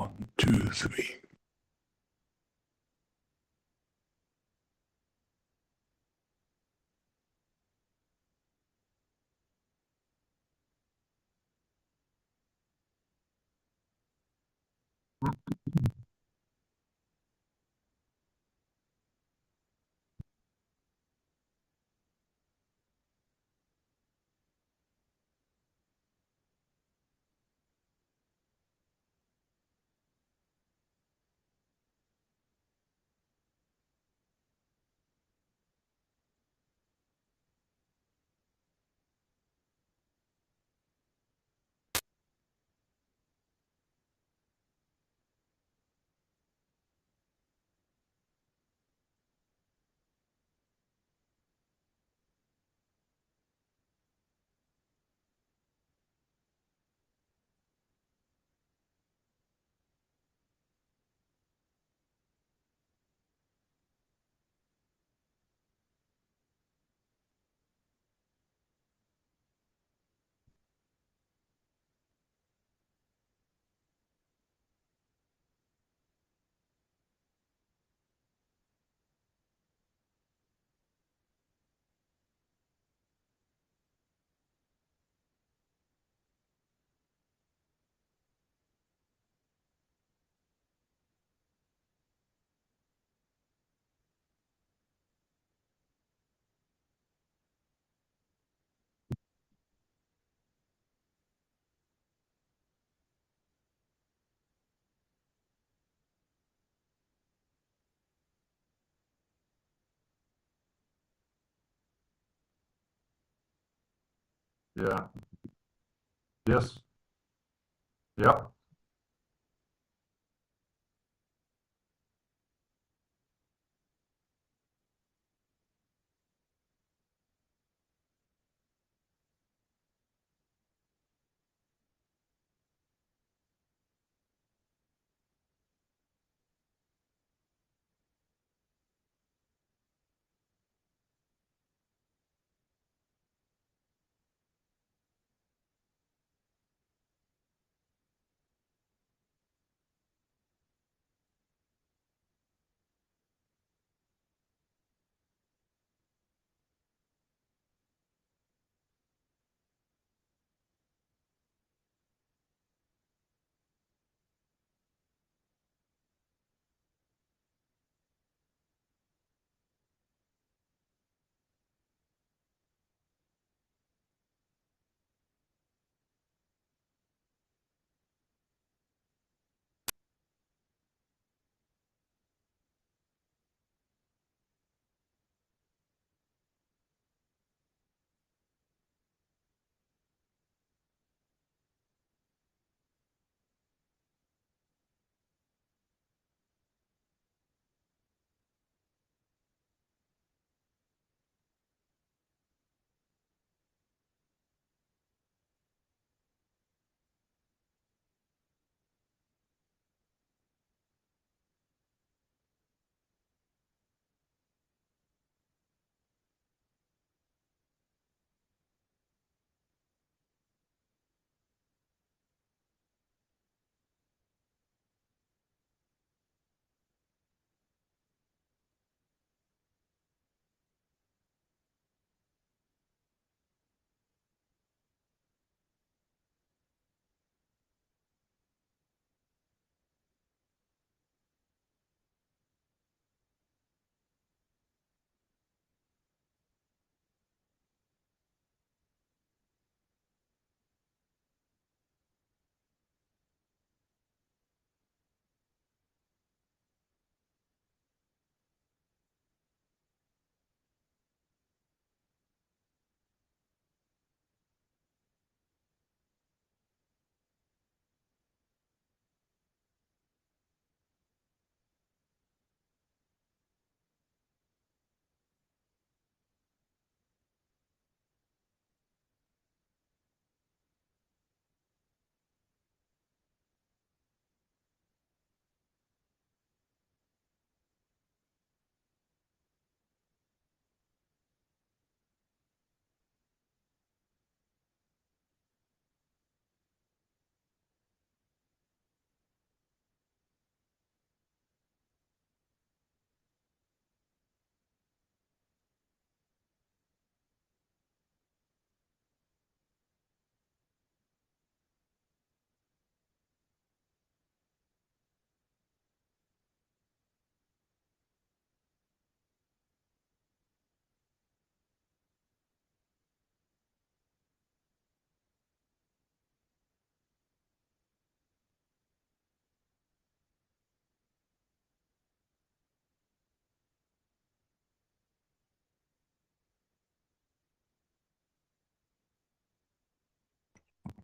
1, 2, 3. Yeah. Yes. Yeah.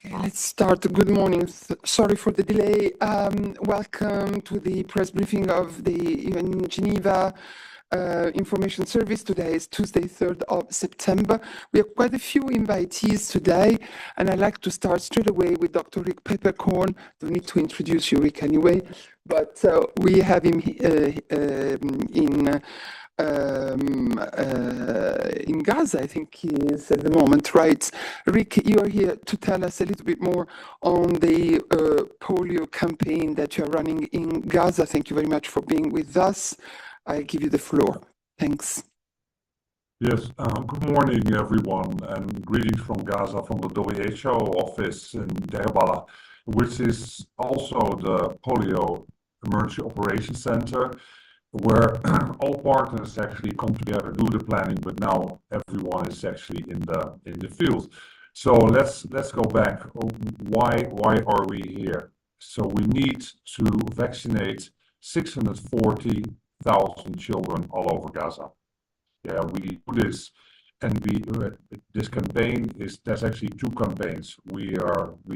Okay, let's start. Good morning. Sorry for the delay. Welcome to the press briefing of the UN in Geneva Information Service. Today is Tuesday, 3rd of September. We have quite a few invitees today, and I'd like to start straight away with Dr. Rick Peppercorn. Don't need to introduce you, Rick, anyway, but we have him in Gaza, I think he is at the moment, right? Rick, you are here to tell us a little bit more on the polio campaign that you're running in Gaza. Thank you very much for being with us. I give you the floor. Thanks. Yes, good morning, everyone, and greetings from Gaza, from the WHO office in Deir, which is also the polio emergency operations center, where all partners actually come together, do the planning, but now everyone is actually in the field. So let's go back. Why are we here? So we need to vaccinate 640,000 children all over Gaza. Yeah, we do this, and this campaign there's actually two campaigns. We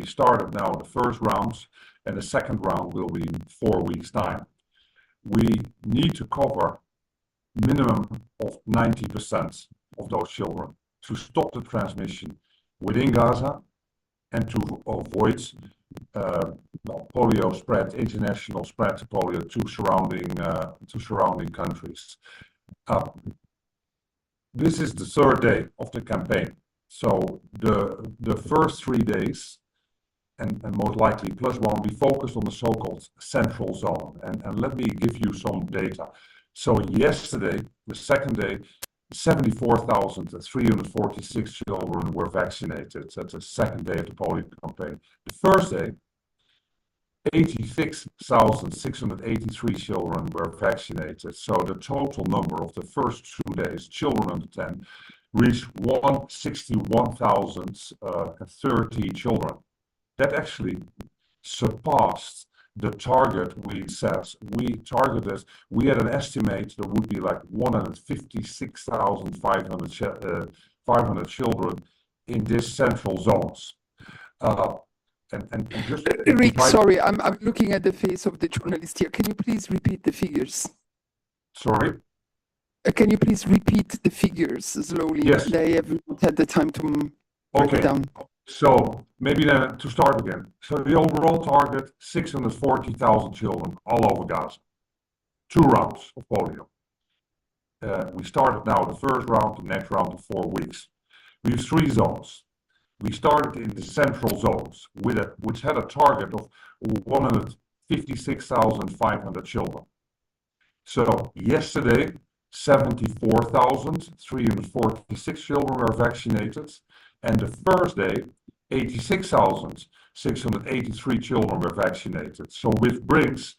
started now the first rounds, and the second round will be in 4 weeks' time. We need to cover minimum of 90% of those children to stop the transmission within Gaza and to avoid polio spread, international spread to polio to surrounding countries. This is the third day of the campaign. So the first 3 days, and most likely plus one, we focused on the so-called central zone. And let me give you some data. So yesterday, the second day, 74,346 children were vaccinated. That's the second day of the polio campaign. The first day, 86,683 children were vaccinated. So the total number of the first 2 days, children under 10, reached 161,030 children. That actually surpassed the target we set. We had an estimate there would be like 156,500 children in these central zones. Rick, sorry, I'm looking at the face of the journalist here. Can you please repeat the figures? Sorry? Can you please repeat the figures slowly? Yes. They have not had the time to break it down. So maybe then to start again. So the overall target, 640,000 children all over Gaza. 2 rounds of polio. We started now the first round, the next round of 4 weeks. We have 3 zones. We started in the central zones which had a target of 156,500 children. So yesterday, 74,346 children were vaccinated, and the first day, 86,683 children were vaccinated. So which brings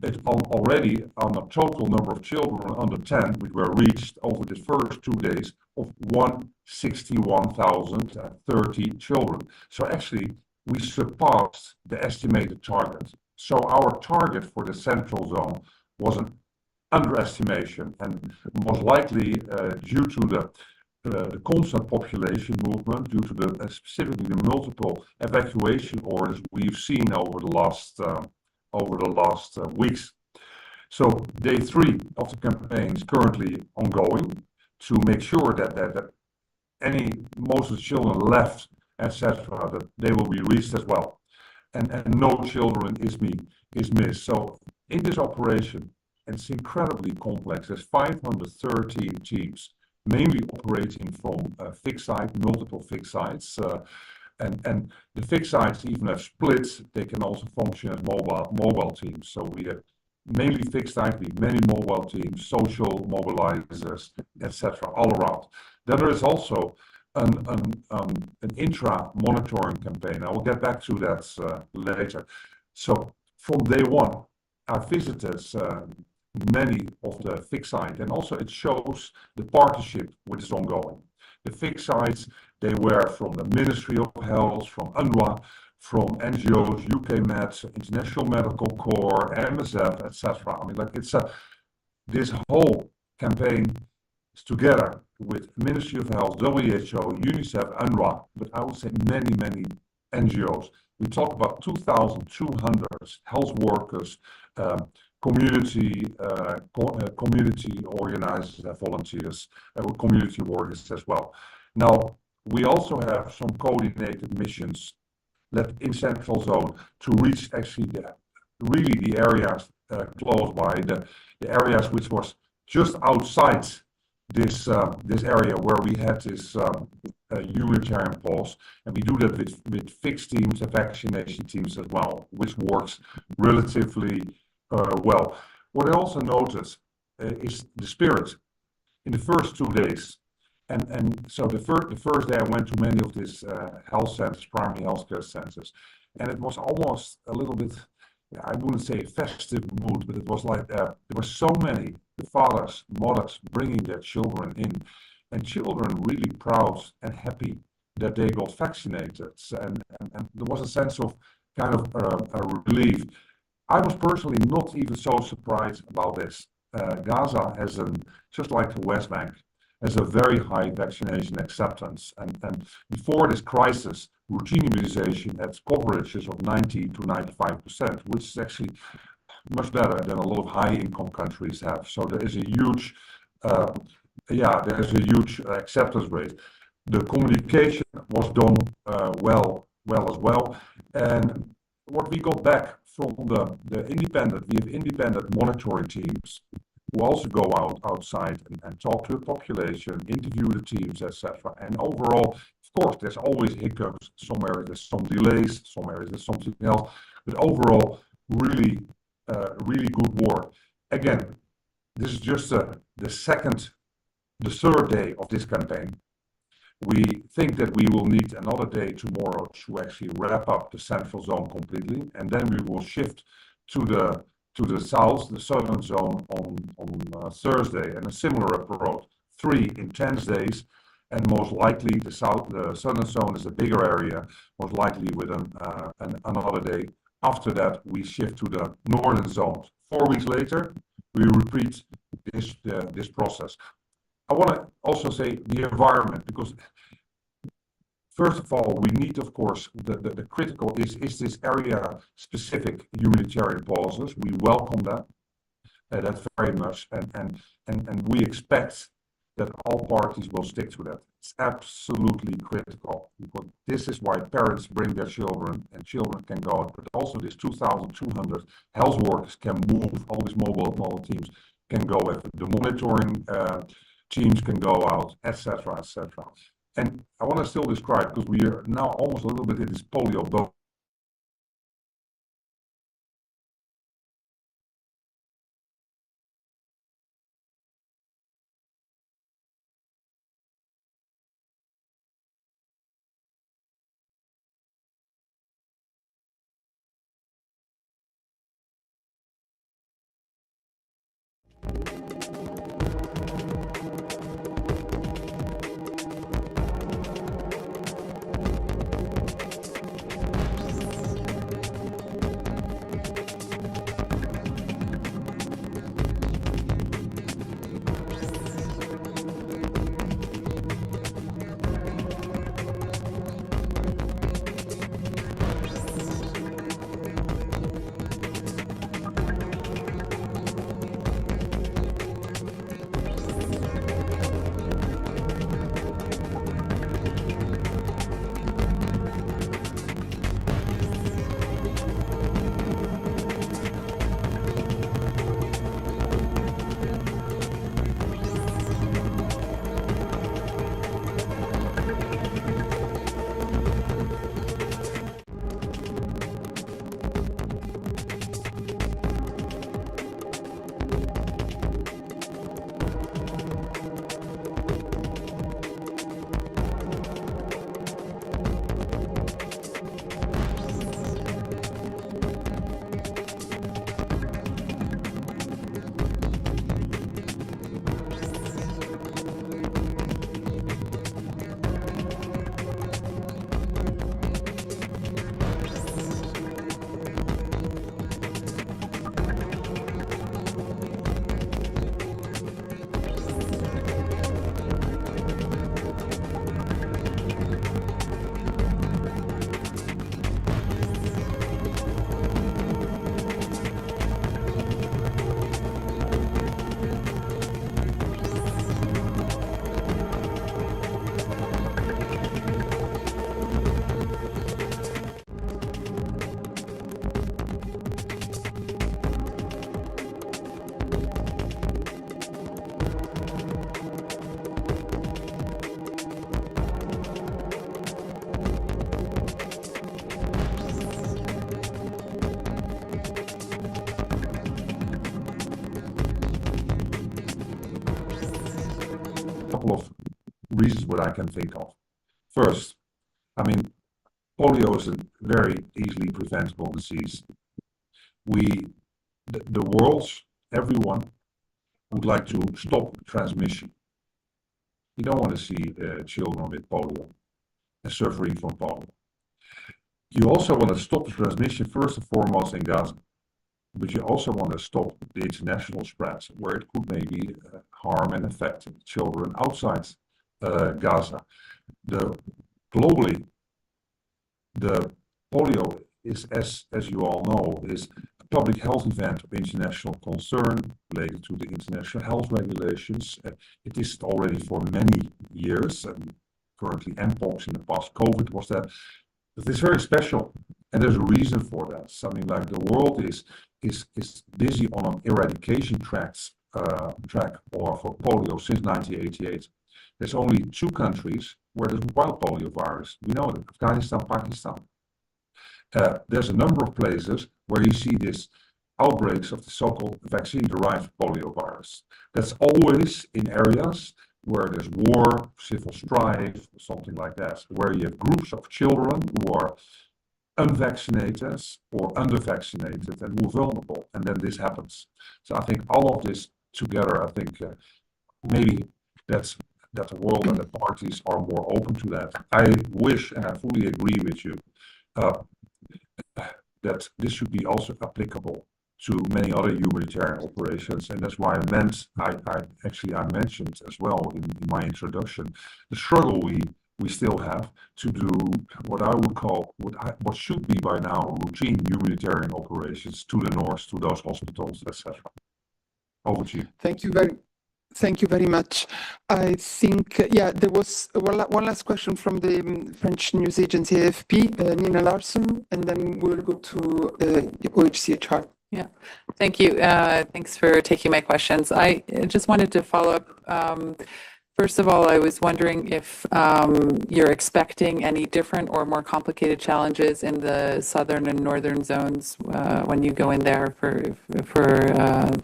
it already on a total number of children under 10, which were reached over the first 2 days, of 161,030 children. So actually, we surpassed the estimated target. So our target for the central zone was an underestimation, and most likely due to the constant population movement, due to specifically the multiple evacuation orders we've seen over the last weeks. So day 3 of the campaign is currently ongoing to make sure that most of the children left, etc., that they will be reached as well, and no children is missed. So in this operation, and it's incredibly complex. There's 513 teams, mainly operating from fixed site, multiple fixed sites, and the fixed sites even have splits. They can also function as mobile teams. So we have mainly fixed site, we have many mobile teams, social mobilizers, etc., all around. Then there is also an intra-monitoring campaign. I will get back to that later. So from day 1, I visited many of the fixed sites, and also it shows the partnership which is ongoing. The fixed sites, they were from the Ministry of Health, from UNRWA, from NGOs, UK Med, International Medical Corps, MSF, etc. I mean, like this whole campaign is together with Ministry of Health, WHO, UNICEF, UNRWA, but I would say many NGOs. We talk about 2,200 health workers, community organizers and volunteers, community workers as well. Now, we also have some coordinated missions in Central Zone to reach actually the areas close by, the areas which was just outside this area where we had this humanitarian pause, and we do that with fixed teams and vaccination teams as well, which works relatively well. What I also noticed is the spirit in the first 2 days. And so the first day I went to many of these health centers, primary healthcare centers, and it was almost a little bit, I wouldn't say a festive mood, but it was like there were so many fathers, mothers bringing their children in, and children really proud and happy that they got vaccinated, and there was a sense of kind of a relief. I was personally not even so surprised about this. Gaza has just like the West Bank, has a very high vaccination acceptance, and before this crisis, routine immunization had coverages of 90 to 95%, which is actually much better than a lot of high-income countries have. So there is a huge, acceptance rate. The communication was done well as well, and what we got back from we have independent monitoring teams who also go outside and talk to the population, interview the teams, etc. And overall, of course, there's always hiccups. Some areas there's some delays, some areas there's something else, but overall, really good work. Again, this is just the third day of this campaign. We think that we will need another day tomorrow to actually wrap up the Central Zone completely, and then we will shift to the southern zone on Thursday, and a similar approach. 3 intense days, and most likely the southern zone is a bigger area, most likely with another day. After that, we shift to the northern zone. 4 weeks later, we repeat this process. I want to also say the environment, because first of all, we need, of course, the critical is this area specific humanitarian pauses. We welcome that very much, and we expect that all parties will stick to that. It's absolutely critical, because this is why parents bring their children, and children can go out, but also these 2,200 health workers can move, all these mobile teams can go, the monitoring teams can go out, etc., etc. And I want to still describe, because we are now almost a little bit in this polio boat. couple of reasons what I can think of. First, I mean, polio is a very easily preventable disease. The world's, everyone would like to stop transmission. You don't want to see children with polio and suffering from polio. You also want to stop the transmission first and foremost in Gaza, but you also want to stop the international spread where it could maybe harm and affect children outside Gaza. Globally, the polio is, as you all know, is a public health event of international concern related to the international health regulations. It is already for many years, and currently Mpox in the past, COVID was that. But it's very special, and there's a reason for that. Something like the world is busy on an eradication track or for polio since 1988. There's only 2 countries where there's wild polio virus. We know that, Afghanistan, Pakistan. There's a number of places where you see this outbreaks of the so-called vaccine-derived polio virus. That's always in areas where there's war, civil strife, something like that, where you have groups of children who are unvaccinated or undervaccinated and who are vulnerable, and then this happens. So I think all of this together, I think maybe that's a world and the parties are more open to that. I wish, and I fully agree with you, that this should be also applicable to many other humanitarian operations, and that's why I mentioned as well in my introduction the struggle we still have to do what I would call what should be by now routine humanitarian operations to the north, to those hospitals, etc. Over to you. Thank you very much. I think, there was one last question from the French news agency AFP, Nina Larson, and then we'll go to OHCHR. Yeah, thank you. Thanks for taking my questions. I just wanted to follow up. First of all, I was wondering if you're expecting any different or more complicated challenges in the southern and northern zones when you go in there for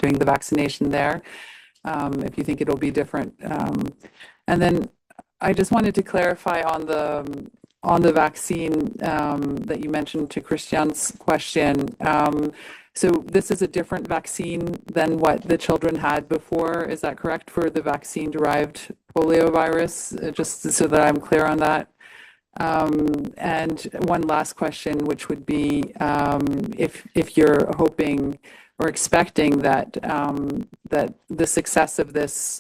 doing the vaccination there. If you think it'll be different. And then I just wanted to clarify on the vaccine that you mentioned to Christian's question. So this is a different vaccine than what the children had before. Is that correct for the vaccine-derived polio virus? Just so that I'm clear on that. And one last question, which would be if you're hoping or expecting that that the success of this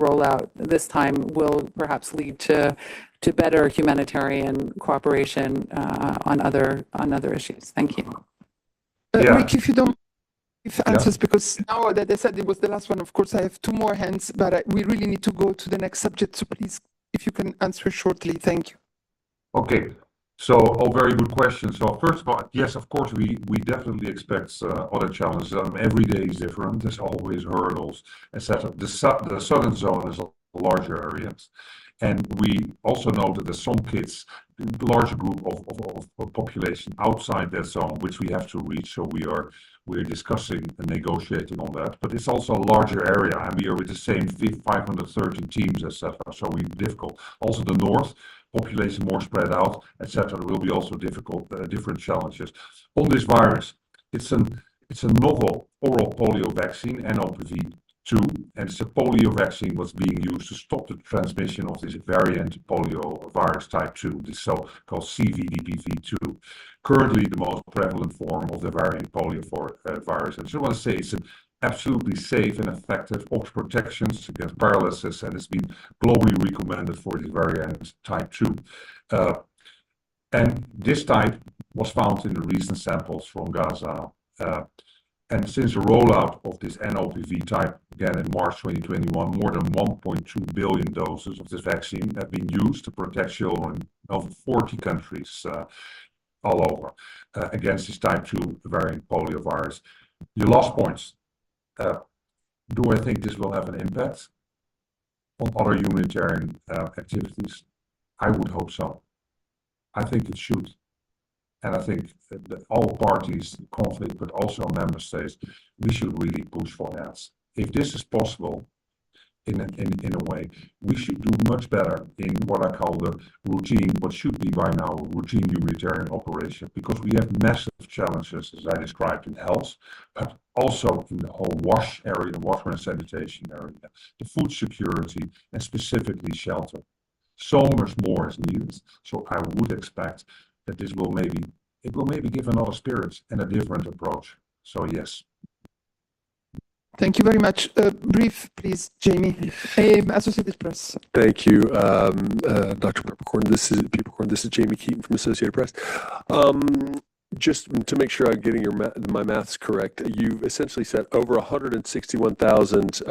rollout this time will perhaps lead to better humanitarian cooperation on other issues. Thank you. Rick, if you don't give answers, because now that I said it was the last one, of course I have 2 more hands, but we really need to go to the next subject. So please, if you can answer shortly, thank you. Okay. So, all very good questions. So, first of all, yes, of course, we definitely expect other challenges. Every day is different. There's always hurdles, etc. The southern zone is a larger area, and we also know that there's some kids, a larger group of population outside that zone, which we have to reach. So we're discussing and negotiating on that. But it's also a larger area, and we are with the same 513 teams, etc. So we're difficult. Also, the north. Population more spread out, etc. There will be also different challenges. On this virus, it's a novel oral polio vaccine, NOPV2, and it's a polio vaccine was being used to stop the transmission of this variant polio virus type 2, this so-called CVDPV2. Currently, the most prevalent form of the variant polio virus. And I just want to say it's an absolutely safe and effective offers protections against paralysis, and it's been globally recommended for this variant type 2. And this type was found in the recent samples from Gaza. And since the rollout of this NOPV type, again in March 2021, more than 1.2 billion doses of this vaccine have been used to protect children in over 40 countries all over against this type 2 variant polio virus. Your last points. Do I think this will have an impact on other humanitarian activities? I would hope so. I think it should. And I think that all parties, conflict, but also member states, we should really push for that. If this is possible, in a way. We should do much better in what I call the routine, what should be by now routine humanitarian operation, because we have massive challenges, as I described, in health, but also in the whole wash area, water and sanitation area, the food security, and specifically shelter. So much more is needed. So I would expect that this will maybe give another spirit and a different approach. So yes. Thank you very much. Brief, please, Jamie. Associated Press. Thank you, Dr. Peppercorn. This is Jamie Keaton from Associated Press. Just to make sure I'm getting my maths correct, you essentially said over 161,000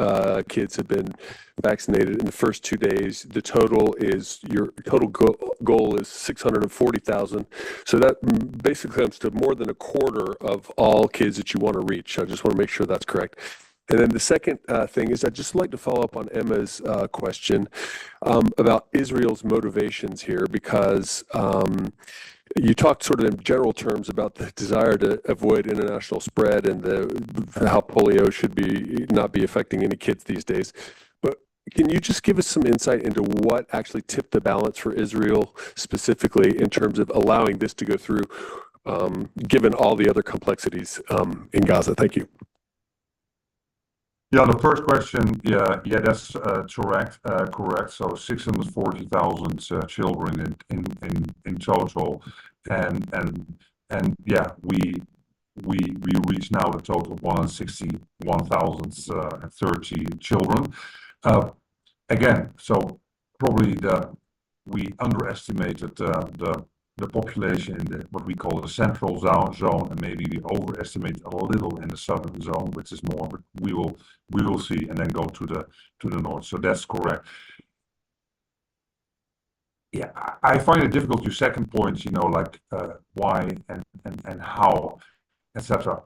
kids have been vaccinated in the first 2 days. The total is, your total goal is 640,000. So that basically comes to more than a quarter of all kids that you want to reach. I just want to make sure that's correct. And then the second thing is I'd just like to follow up on Emma's question about Israel's motivations here, because you talked sort of in general terms about the desire to avoid international spread and how polio should not be affecting any kids these days. But can you just give us some insight into what actually tipped the balance for Israel specifically in terms of allowing this to go through, given all the other complexities in Gaza? Thank you. Yeah, the first question, yeah, that's correct. So 640,000 children in total, and yeah, we reach now the total of 161,030 children. Again, so probably we underestimated the population in what we call the central zone, and maybe we overestimated a little in the southern zone, which is more, but we will see, and then go to the north. So that's correct. Yeah, I find it difficult, your second point, like why and how, etc.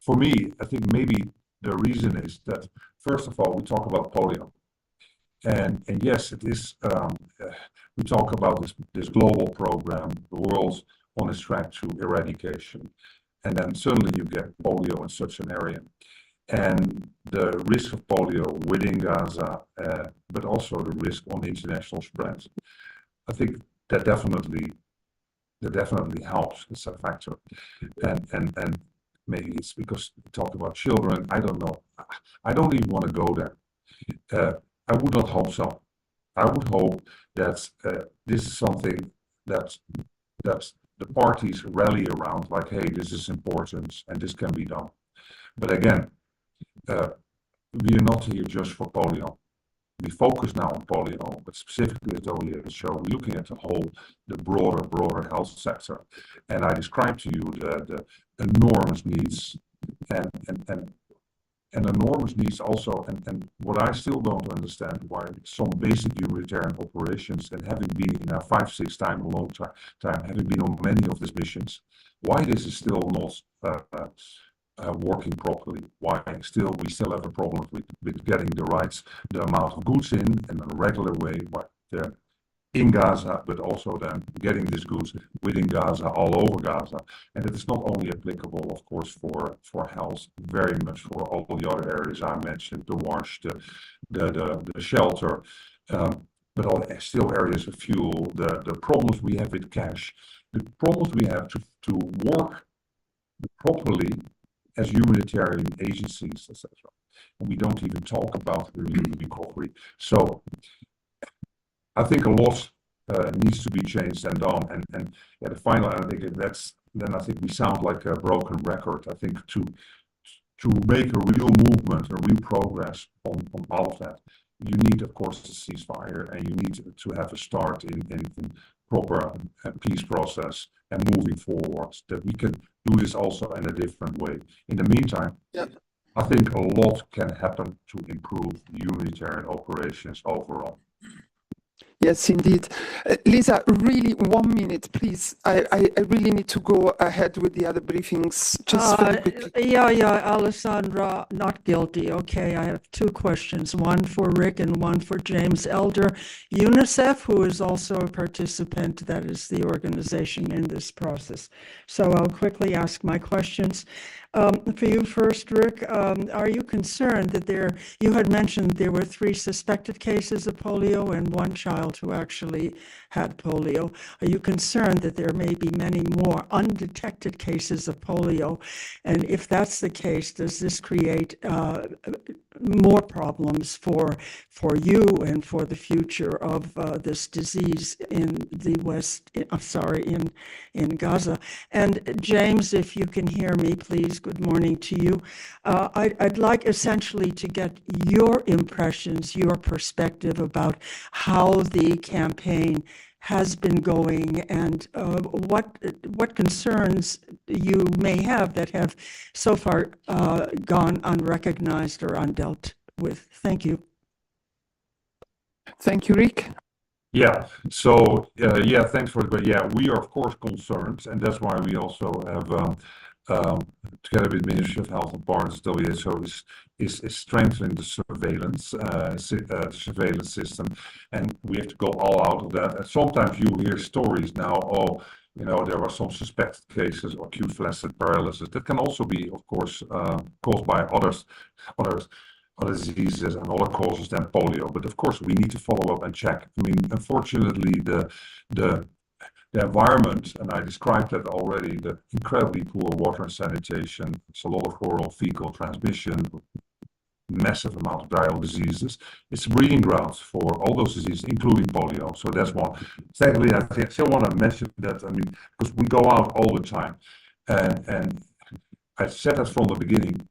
For me, I think maybe the reason is that, first of all, we talk about polio. And yes, it is. We talk about this global program, the world's on its track to eradication, and then suddenly you get polio in such an area, and the risk of polio within Gaza, but also the risk on international spread. I think that definitely helps. It's a factor, and maybe it's because we talk about children. I don't know. I don't even want to go there. I would not hope so. I would hope that this is something that the parties rally around, like, hey, this is important and this can be done. But again, we are not here just for polio. We focus now on polio, but specifically as WHO, we're looking at the broader health sector. And I described to you the enormous needs and enormous needs also, and what I still don't understand, why some basic humanitarian operations, and having been now 5-6 times a long time, having been on many of these missions, why this is still not working properly, why we still have a problem with getting the amount of goods in a regular way, in Gaza, but also then getting these goods within Gaza, all over Gaza. And it is not only applicable, of course, for health, very much for all the other areas I mentioned, the wash, the shelter, but all still areas of fuel, the problems we have with cash, the problems we have to work properly as humanitarian agencies, etc. And we don't even talk about the recovery. So I think a lot needs to be changed and done. And yeah, the final, I think I think we sound like a broken record. I think to make a real movement, a real progress on all of that, you need, of course, a ceasefire, and you need to have a start in proper peace process and moving forward, that we can do this also in a different way. In the meantime, I think a lot can happen to improve humanitarian operations overall. Yes, indeed. Lisa, really 1 minute, please. I really need to go ahead with the other briefings. Just very quickly. Yeah, Alessandra, not guilty. Okay, I have two questions, one for Rick and one for James Elder. UNICEF, who is also a participant, that is the organization in this process. So I'll quickly ask my questions. For you first, Rick, are you concerned that you had mentioned there were 3 suspected cases of polio and 1 child who actually had polio. Are you concerned that there may be many more undetected cases of polio? And if that's the case, does this create more problems for you and for the future of this disease in the West, in Gaza? And James, if you can hear me, please, good morning to you. I'd like essentially to get your impressions, your perspective about how the campaign has been going and what concerns you may have that have so far gone unrecognized or undealt with. Thank you. Thank you, Rick. Yeah, so thanks for it. But yeah, we are of course concerned, and that's why we also have together with Ministry of Health and partners, WHO is strengthening the surveillance system, and we have to go all out of that. And sometimes you hear stories now, there were some suspected cases of acute flaccid paralysis. That can also be, of course, caused by other diseases and other causes than polio. But of course, we need to follow up and check. I mean, unfortunately, the environment, and I described that already, the incredibly poor water and sanitation, it's a lot of oral fecal transmission, massive amount of viral diseases. It's breeding grounds for all those diseases, including polio. So that's one. Secondly, I still want to mention that, because we go out all the time, and I said that from the beginning,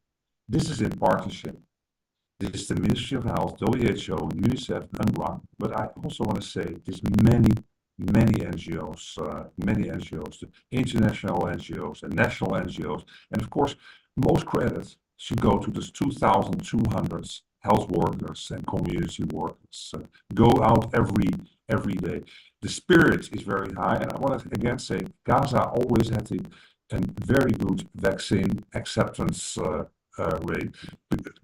this is in partnership. This is the Ministry of Health, WHO, UNICEF, and UNRWA. But I also want to say there's many NGOs, the international NGOs and national NGOs. And of course, most credit should go to those 2,200 health workers and community workers. Go out every day. The spirit is very high. And I want to again say, Gaza always had a very good vaccine acceptance rate.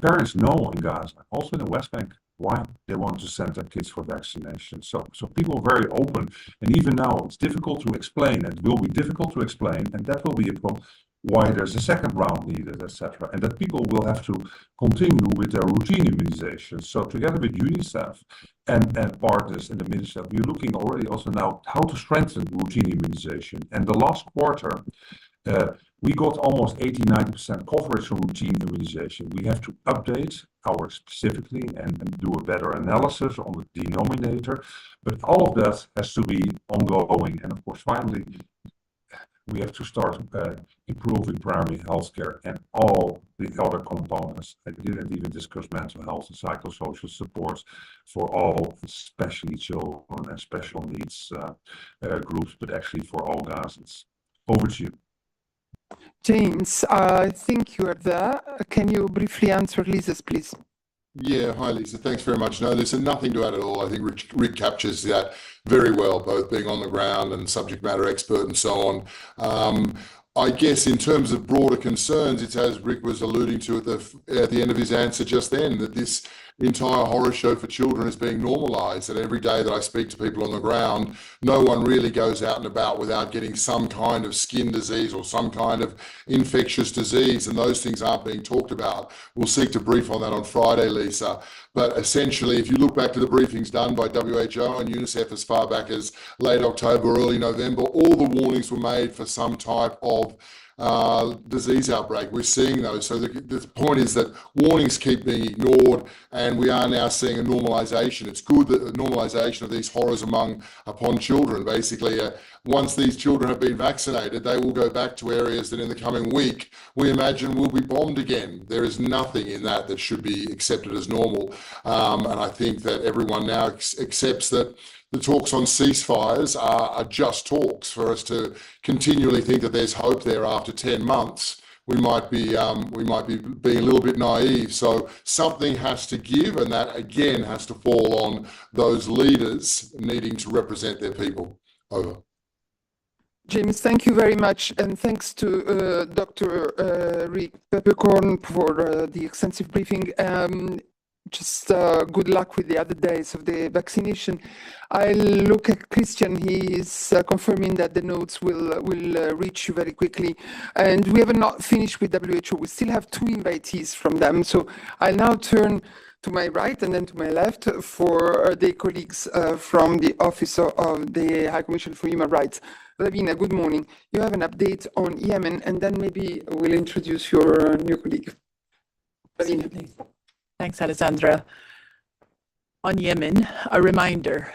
Parents know in Gaza, also in the West Bank, why they want to send their kids for vaccination. So people are very open. And even now, it's difficult to explain. It will be difficult to explain, and that will be a problem, why there's a second round needed, etc. And that people will have to continue with their routine immunization. So together with UNICEF and partners in the Ministry, we're looking already also now how to strengthen routine immunization. And the last quarter, we got almost 80-90% coverage on routine immunization. We have to update our specifically and do a better analysis on the denominator. But all of that has to be ongoing. And of course, finally, we have to start improving primary healthcare and all the other components. I didn't even discuss mental health and psychosocial supports for all, especially children and special needs groups, but actually for all Gazans. Over to you. James, I think you are there. Can you briefly answer Lisa's, please? Yeah, hi Lisa, thanks very much. No, there's nothing to add at all. I think Rick captures that very well, both being on the ground and subject matter expert and so on. I guess in terms of broader concerns, it's as Rick was alluding to at the end of his answer just then, that this entire horror show for children is being normalized, and every day that I speak to people on the ground, no one really goes out and about without getting some kind of skin disease or some kind of infectious disease, and those things aren't being talked about. We'll seek to brief on that on Friday, Lisa. But essentially, if you look back to the briefings done by WHO and UNICEF as far back as late October, early November, all the warnings were made for some type of disease outbreak. We're seeing those. So the point is that warnings keep being ignored, and we are now seeing a normalization. It's good that the normalization of these horrors upon children. Basically, once these children have been vaccinated, they will go back to areas that in the coming week we imagine will be bombed again. There is nothing in that should be accepted as normal. And I think that everyone now accepts that the talks on ceasefires are just talks. For us to continually think that there's hope there after 10 months, we might be being a little bit naive. So something has to give, and that again has to fall on those leaders needing to represent their people. Over. James, thank you very much, and thanks to Dr. Rick Peppercorn for the extensive briefing. just good luck with the other days of the vaccination. I look at Christian. He is confirming that the notes will reach you very quickly. And we have not finished with WHO. We still have 2 invitees from them. So I'll now turn to my right and then to my left for the colleagues from the Office of the High Commission for Human Rights. Ravina, good morning. You have an update on Yemen, and then maybe we'll introduce your new colleague. Ravina. Thanks, Alessandra. On Yemen, a reminder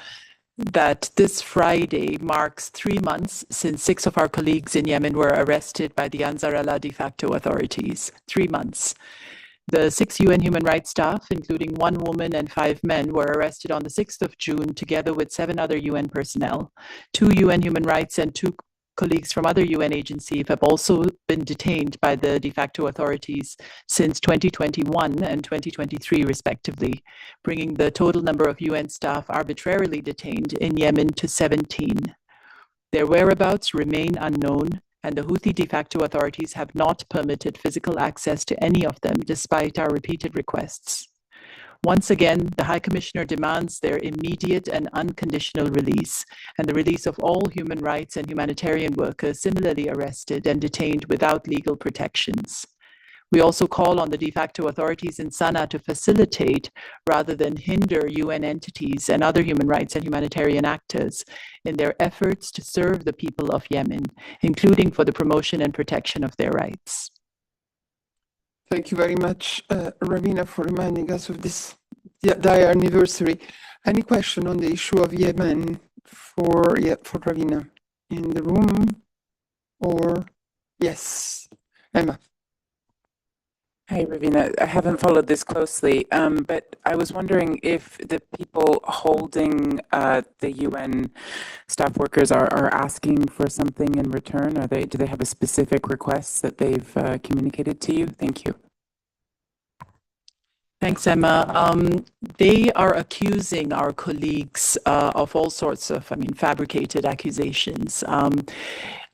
that this Friday marks 3 months since 6 of our colleagues in Yemen were arrested by the Ansar Allah de facto authorities. 3 months. The 6 UN human rights staff, including 1 woman and 5 men, were arrested on the 6th of June together with 7 other UN personnel. 2 UN human rights and 2 colleagues from other UN agencies have also been detained by the de facto authorities since 2021 and 2023, respectively, bringing the total number of UN staff arbitrarily detained in Yemen to 17. Their whereabouts remain unknown, and the Houthi de facto authorities have not permitted physical access to any of them, despite our repeated requests. Once again, the High Commissioner demands their immediate and unconditional release, and the release of all human rights and humanitarian workers similarly arrested and detained without legal protections. We also call on the de facto authorities in Sana'a to facilitate rather than hinder UN entities and other human rights and humanitarian actors in their efforts to serve the people of Yemen, including for the promotion and protection of their rights. Thank you very much, Ravina, for reminding us of this dire anniversary. Any question on the issue of Yemen for Ravina in the room? Or yes, Emma. Hi, Ravina. I haven't followed this closely, but I was wondering if the people holding the UN staff workers are asking for something in return. Do they have a specific request that they've communicated to you? Thank you. Thanks, Emma. They are accusing our colleagues of all sorts of, fabricated accusations.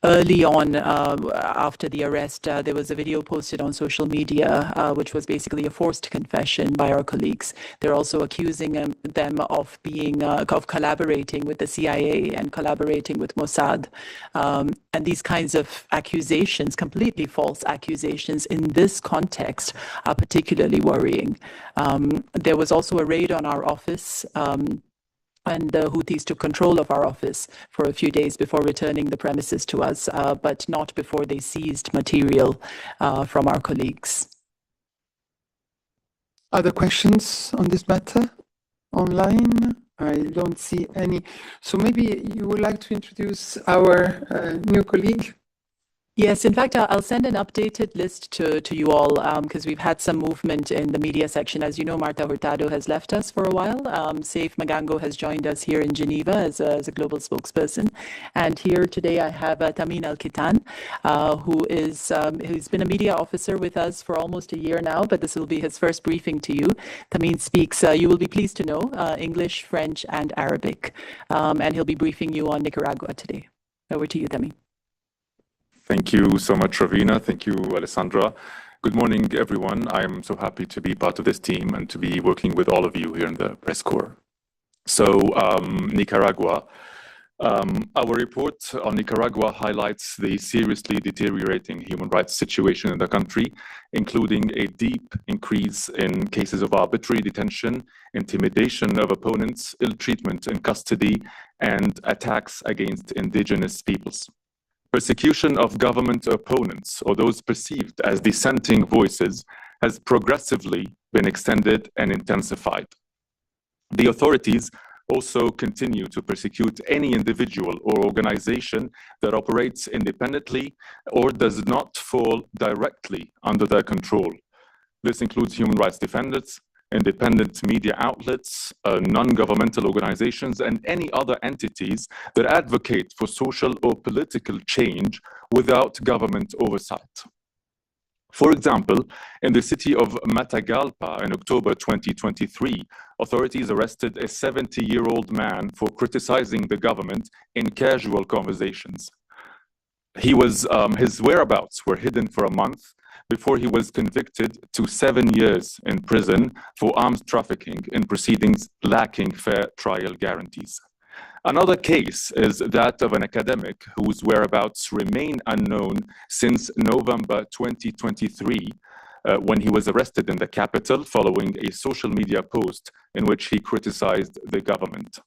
Early on, after the arrest, there was a video posted on social media, which was basically a forced confession by our colleagues. They're also accusing them of of collaborating with the CIA and collaborating with Mossad. And these kinds of accusations, completely false accusations in this context, are particularly worrying. There was also a raid on our office, and the Houthis took control of our office for a few days before returning the premises to us, but not before they seized material from our colleagues. Other questions on this matter online? I don't see any. So maybe you would like to introduce our new colleague? Yes, in fact, I'll send an updated list to you all because we've had some movement in the media section. As you know, Marta Hurtado has left us for a while. Saif Magango has joined us here in Geneva as a global spokesperson. And here today I have Tamin Al-Kitan, who's been a media officer with us for almost a year now, but this will be his first briefing to you. Tamin speaks, you will be pleased to know, English, French, and Arabic. And he'll be briefing you on Nicaragua today. Over to you, Tamin. Thank you so much, Ravina. Thank you, Alessandra. Good morning, everyone. I'm so happy to be part of this team and to be working with all of you here in the press corps. So, Nicaragua. Our report on Nicaragua highlights the seriously deteriorating human rights situation in the country, including a deep increase in cases of arbitrary detention, intimidation of opponents, ill treatment in custody, and attacks against indigenous peoples. Persecution of government opponents or those perceived as dissenting voices has progressively been extended and intensified. The authorities also continue to persecute any individual or organization that operates independently or does not fall directly under their control. This includes human rights defenders, independent media outlets, non-governmental organizations, and any other entities that advocate for social or political change without government oversight. For example, in the city of Matagalpa in October 2023, authorities arrested a 70-year-old man for criticizing the government in casual conversations. His whereabouts were hidden for a month before he was convicted to 7 years in prison for arms trafficking in proceedings lacking fair trial guarantees. Another case is that of an academic whose whereabouts remain unknown since November 2023, when he was arrested in the capital following a social media post in which he criticized the government.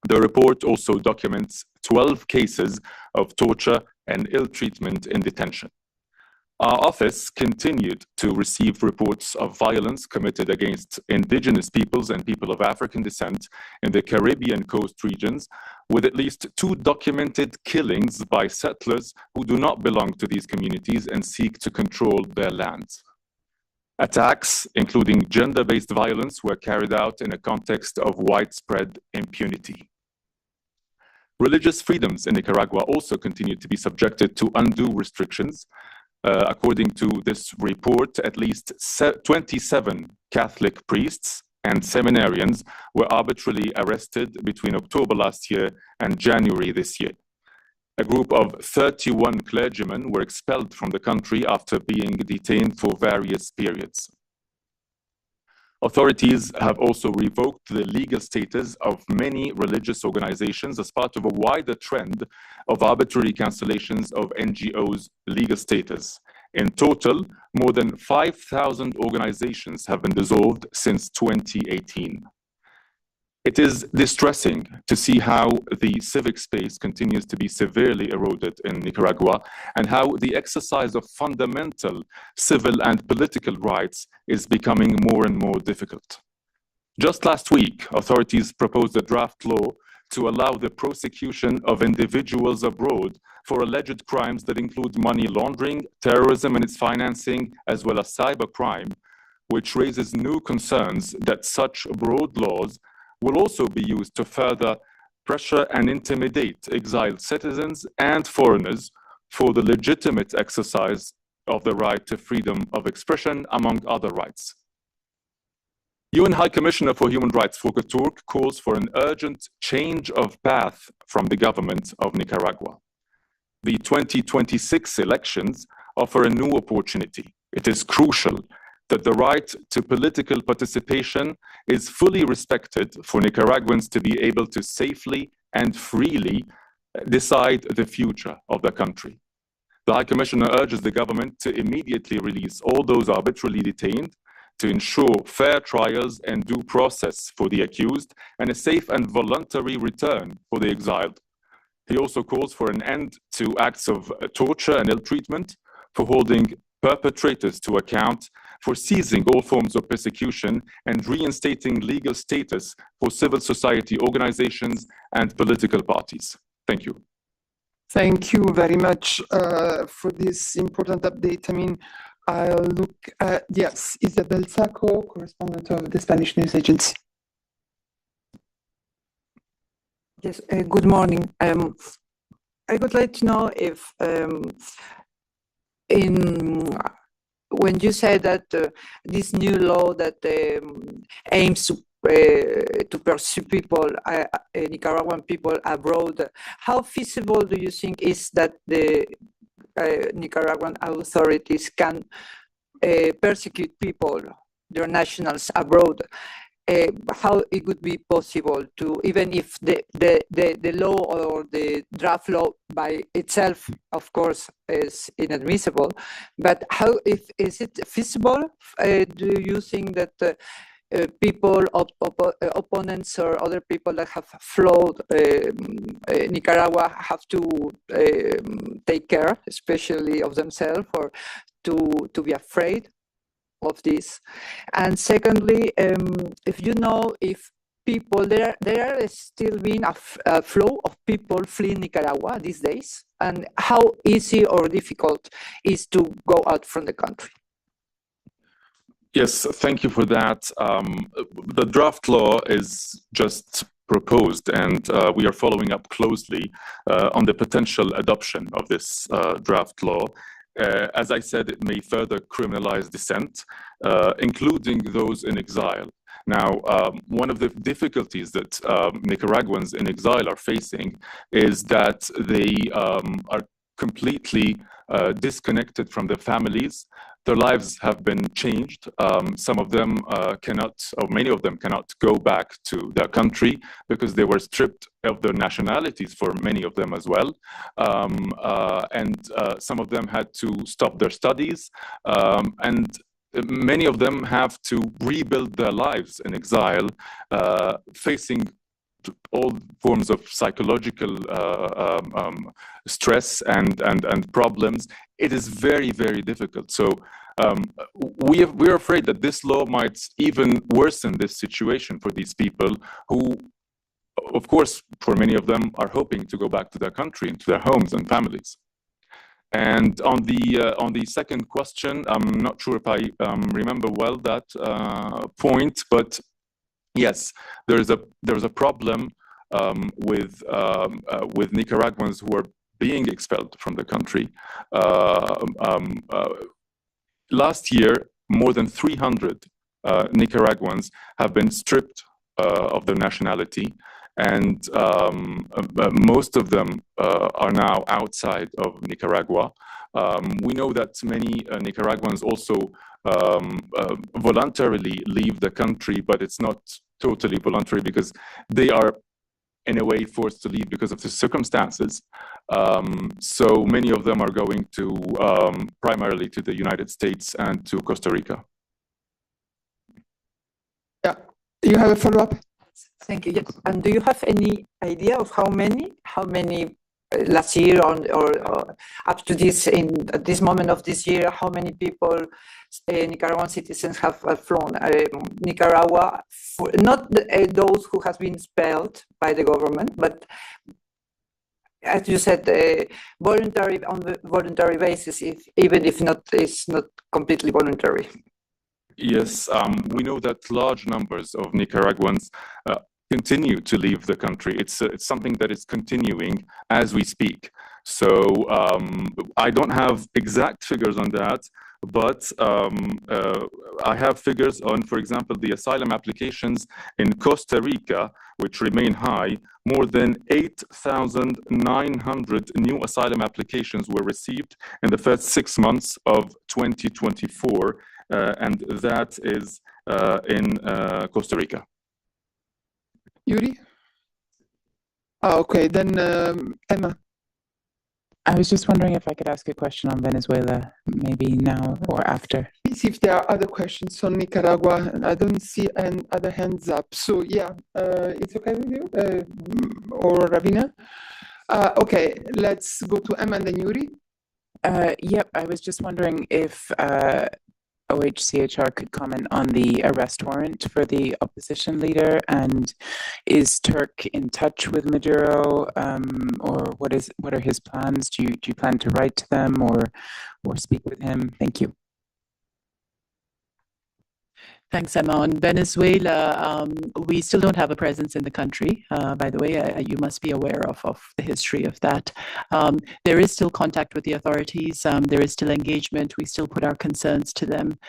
The report also documents 12 cases of torture and ill treatment in detention. Our office continued to receive reports of violence committed against indigenous peoples and people of African descent in the Caribbean coast regions, with at least 2 documented killings by settlers who do not belong to these communities and seek to control their lands. Attacks, including gender-based violence, were carried out in a context of widespread impunity. Religious freedoms in Nicaragua also continue to be subjected to undue restrictions. According to this report, at least 27 Catholic priests and seminarians were arbitrarily arrested between October last year and January this year. A group of 31 clergymen were expelled from the country after being detained for various periods. Authorities have also revoked the legal status of many religious organizations as part of a wider trend of arbitrary cancellations of NGOs' legal status. In total, more than 5,000 organizations have been dissolved since 2018. It is distressing to see how the civic space continues to be severely eroded in Nicaragua and how the exercise of fundamental civil and political rights is becoming more and more difficult. Just last week, authorities proposed a draft law to allow the prosecution of individuals abroad for alleged crimes that include money laundering, terrorism and its financing, as well as cybercrime, which raises new concerns that such broad laws will also be used to further pressure and intimidate exiled citizens and foreigners for the legitimate exercise of the right to freedom of expression, among other rights. UN High Commissioner for Human Rights Volker Turk calls for an urgent change of path from the government of Nicaragua. The 2026 elections offer a new opportunity. It is crucial that the right to political participation is fully respected for Nicaraguans to be able to safely and freely decide the future of the country. The High Commissioner urges the government to immediately release all those arbitrarily detained, to ensure fair trials and due process for the accused, and a safe and voluntary return for the exiled. He also calls for an end to acts of torture and ill treatment, for holding perpetrators to account, for seizing all forms of persecution, and reinstating legal status for civil society organizations and political parties. Thank you. Thank you very much for this important update. I mean, I'll look at, yes, Isabel Sacco, correspondent of the Spanish News Agency. Yes, good morning. I would like to know if when you say that this new law that aims to pursue people, Nicaraguan people abroad, how feasible do you think is that the Nicaraguan authorities can persecute people, their nationals abroad? How it would be possible to, even if the law or the draft law by itself, of course, is inadmissible, but how is it feasible? Do you think that people, opponents or other people that have flowed Nicaragua have to take care, especially of themselves, or to be afraid of this? And secondly, if you know if people, there are still being a flow of people fleeing Nicaragua these days, and how easy or difficult is to go out from the country? Yes, thank you for that. The draft law is just proposed, and we are following up closely on the potential adoption of this draft law. As I said, it may further criminalize dissent, including those in exile. Now, one of the difficulties that Nicaraguans in exile are facing is that they are completely disconnected from their families. Their lives have been changed. Some of them cannot, or many of them cannot go back to their country because they were stripped of their nationalities for many of them as well. And some of them had to stop their studies. And many of them have to rebuild their lives in exile, facing all forms of psychological stress and problems. It is very, very difficult. So we're afraid that this law might even worsen this situation for these people who, of course, for many of them are hoping to go back to their country and to their homes and families. And on the second question, I'm not sure if I remember well that point, but yes, there's a problem with Nicaraguans who are being expelled from the country. Last year, more than 300 Nicaraguans have been stripped of their nationality, and most of them are now outside of Nicaragua. We know that many Nicaraguans also voluntarily leave the country, but it's not totally voluntary because they are in a way forced to leave because of the circumstances. So many of them are going to primarily to the United States and to Costa Rica. Yeah, you have a follow-up? Thank you. Yes. And do you have any idea of how many last year or up to this at this moment of this year, how many people, Nicaraguan citizens, have flown Nicaragua? Not those who have been expelled by the government, but as you said, voluntary on the voluntary basis, even if it's not completely voluntary. Yes, we know that large numbers of Nicaraguans continue to leave the country. It's something that is continuing as we speak. So I don't have exact figures on that, but I have figures on, for example, the asylum applications in Costa Rica, which remain high. More than 8,900 new asylum applications were received in the first 6 months of 2024, and that is in Costa Rica. Yuri? Oh, okay, then Emma. I was just wondering if I could ask a question on Venezuela, maybe now or after. Please, if there are other questions on Nicaragua, I don't see any other hands up. So yeah, it's okay with you, or Ravina? Okay, let's go to Emma and then Yuri. Yep, I was just wondering if OHCHR could comment on the arrest warrant for the opposition leader, and is Turk in touch with Maduro, or what are his plans? Do you plan to write to them or speak with him? Thank you. Thanks, Emma. On Venezuela, we still don't have a presence in the country. By the way, you must be aware of the history of that. There is still contact with the authorities. There is still engagement. We still put our concerns to them.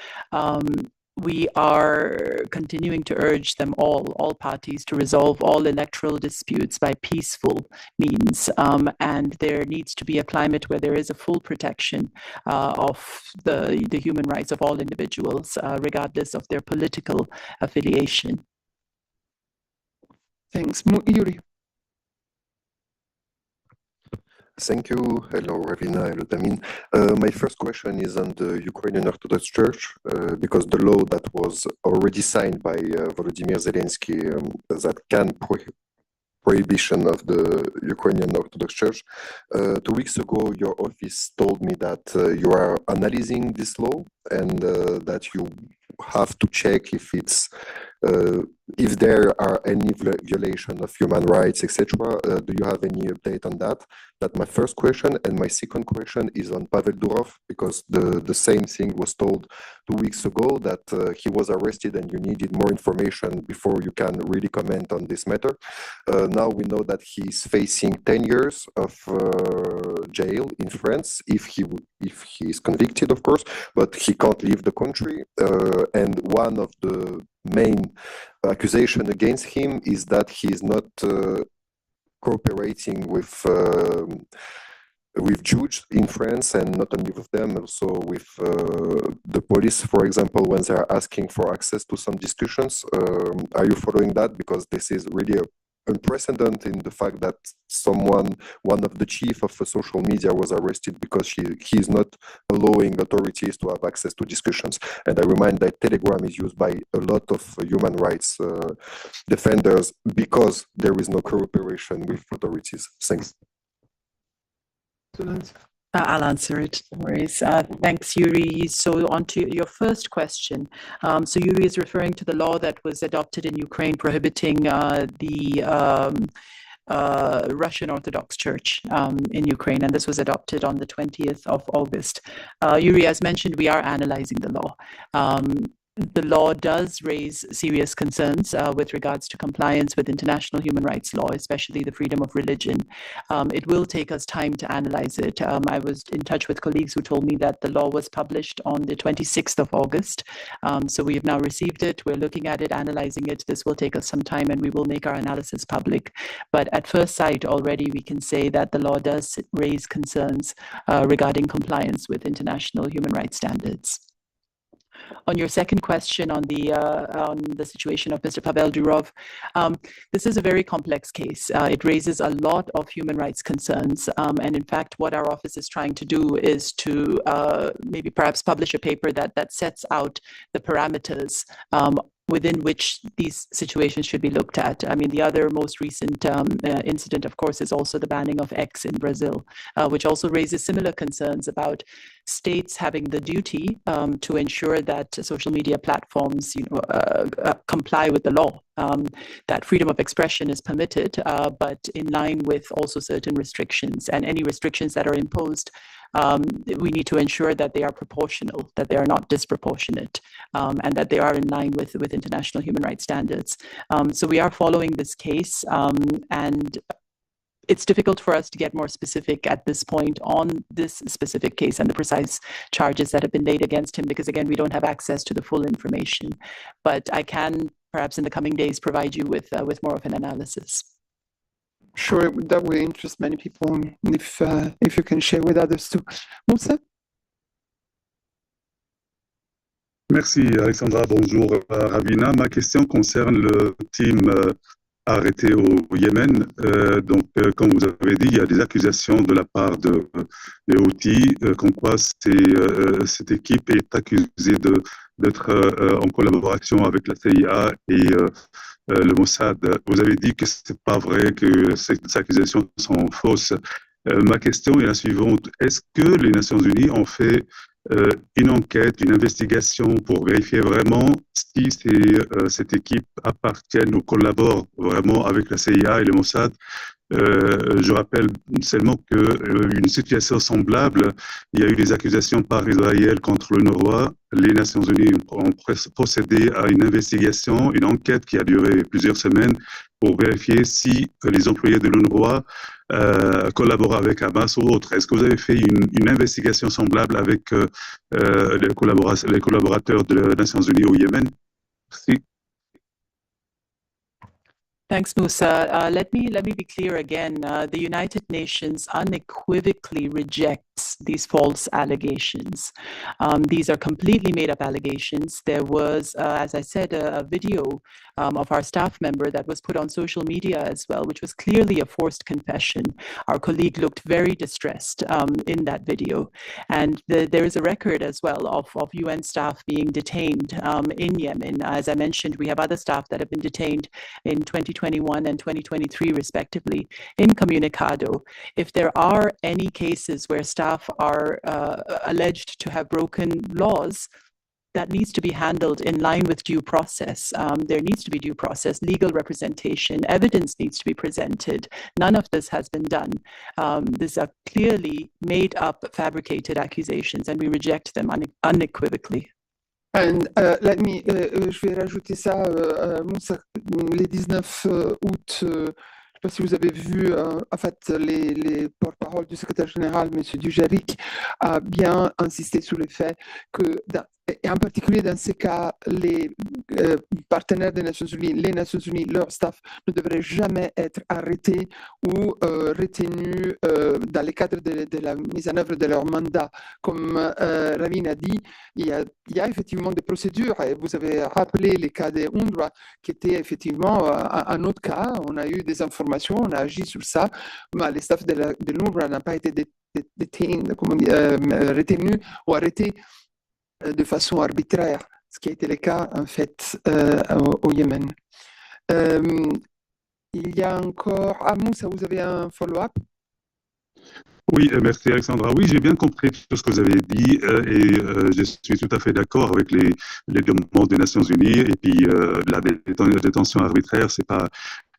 We are continuing to urge them all parties, to resolve all electoral disputes by peaceful means. And there needs to be a climate where there is a full protection of the human rights of all individuals, regardless of their political affiliation. Thanks. Yuri. Thank you. Hello, Ravina. Hello, Tamin. My first question is on the Ukrainian Orthodox Church, because the law that was already signed by Volodymyr Zelensky that can prohibition of the Ukrainian Orthodox Church. 2 weeks ago, your office told me that you are analyzing this law and that you have to check if there are any violation of human rights, etc. Do you have any update on that? That's my first question. And my second question is on Pavel Durov, because the same thing was told 2 weeks ago, that he was arrested and you needed more information before you can really comment on this matter. Now we know that he's facing 10 years of jail in France, if he is convicted, of course, but he can't leave the country. And one of the main accusation against him is that he is not cooperating with with judges in France, and not only with them, also with the police, for example, when they are asking for access to some discussions. Are you following that? Because this is really unprecedented in the fact that one of the chief of social media was arrested because he is not allowing authorities to have access to discussions. And I remind that Telegram is used by a lot of human rights defenders because there is no cooperation with authorities. Thanks. I'll answer it. No worries. Thanks, Yuri. So on to your first question. So Yuri is referring to the law that was adopted in Ukraine prohibiting the Russian Orthodox Church in Ukraine, and this was adopted on the 20th of August. Yuri, as mentioned, we are analyzing the law. The law does raise serious concerns with regards to compliance with international human rights law, especially the freedom of religion. It will take us time to analyze it. I was in touch with colleagues who told me that the law was published on the 26th of August. So we have now received it. We're looking at it, analyzing it. This will take us some time, and we will make our analysis public. But at first sight, already we can say that the law does raise concerns regarding compliance with international human rights standards. On your second question on the situation of Mr. Pavel Durov, this is a very complex case. It raises a lot of human rights concerns. And in fact, what our office is trying to do is to maybe perhaps publish a paper that sets out the parameters within which these situations should be looked at. I mean, the other most recent incident, of course, is also the banning of X in Brazil, which also raises similar concerns about states having the duty to ensure that social media platforms comply with the law, that freedom of expression is permitted, but in line with also certain restrictions. And any restrictions that are imposed, we need to ensure that they are proportional, that they are not disproportionate, and that they are in line with international human rights standards. So we are following this case, and it's difficult for us to get more specific at this point on this specific case and the precise charges that have been laid against him, because again, we don't have access to the full information. But I can perhaps in the coming days provide you with more of an analysis. Sure, that will interest many people if you can share with others too. Moussa? Merci Alexandra, bonjour Ravina. Ma question concerne le team arrêté au Yémen. Comme vous avez dit, il y a des accusations de la part des Houthis, comme quoi cette équipe est accusée d'être en collaboration avec la CIA et le Mossad. Vous avez dit que c'est pas vrai, que ces accusations sont fausses. Ma question est la suivante. Est-ce que les Nations Unies ont fait une enquête, une investigation pour vérifier vraiment si cette équipe appartient ou collabore vraiment avec la CIA et le Mossad? Je rappelle seulement qu'une situation semblable, il y a eu des accusations par Israël contre l'UNRWA. Les Nations Unies ont procédé à une investigation, une enquête qui a duré plusieurs semaines pour vérifier si les employés de l'UNRWA collaborent avec Hamas ou autre. Est-ce que vous avez fait une investigation semblable avec les collaborateurs des Nations Unies au Yémen? Merci. Thanks, Moussa. Let me be clear again. The United Nations unequivocally rejects these false allegations. These are completely made-up allegations. There was, as I said, a video of our staff member that was put on social media as well, which was clearly a forced confession. Our colleague looked very distressed in that video. And there is a record as well of UN staff being detained in Yemen. As I mentioned, we have other staff that have been detained in 2021 and 2023, respectively, incommunicado. If there are any cases where staff are alleged to have broken laws, that needs to be handled in line with due process. There needs to be due process, legal representation, evidence needs to be presented. None of this has been done. These are clearly made up, fabricated accusations, and we reject them unequivocally. And je vais rajouter ça, Moussa, les 19 août, je ne sais pas si vous avez vu, en fait, les porte-paroles du secrétaire général, M. Dujarric, a bien insisté sur le fait que Et en particulier dans ces cas, les partenaires des Nations Unies, les Nations Unies, leur staff ne devraient jamais être arrêtés ou retenus dans le cadre de la mise en œuvre de leur mandat. Comme Ravine a dit, il y a effectivement des procédures, et vous avez rappelé les cas de UNRWA, qui était effectivement un autre cas. On a eu des informations, on a agi sur ça, mais les staffs de l'UNRWA n'ont pas été retenus ou arrêtés de façon arbitraire, ce qui a été le cas en fait au Yémen. Il y a encore... Ah, Moussa, vous avez un follow-up? Oui, merci Alexandra. Oui, j'ai bien compris tout ce que vous avez dit et je suis tout à fait d'accord avec les demandes des Nations Unies et puis la détention arbitraire, c'est pas,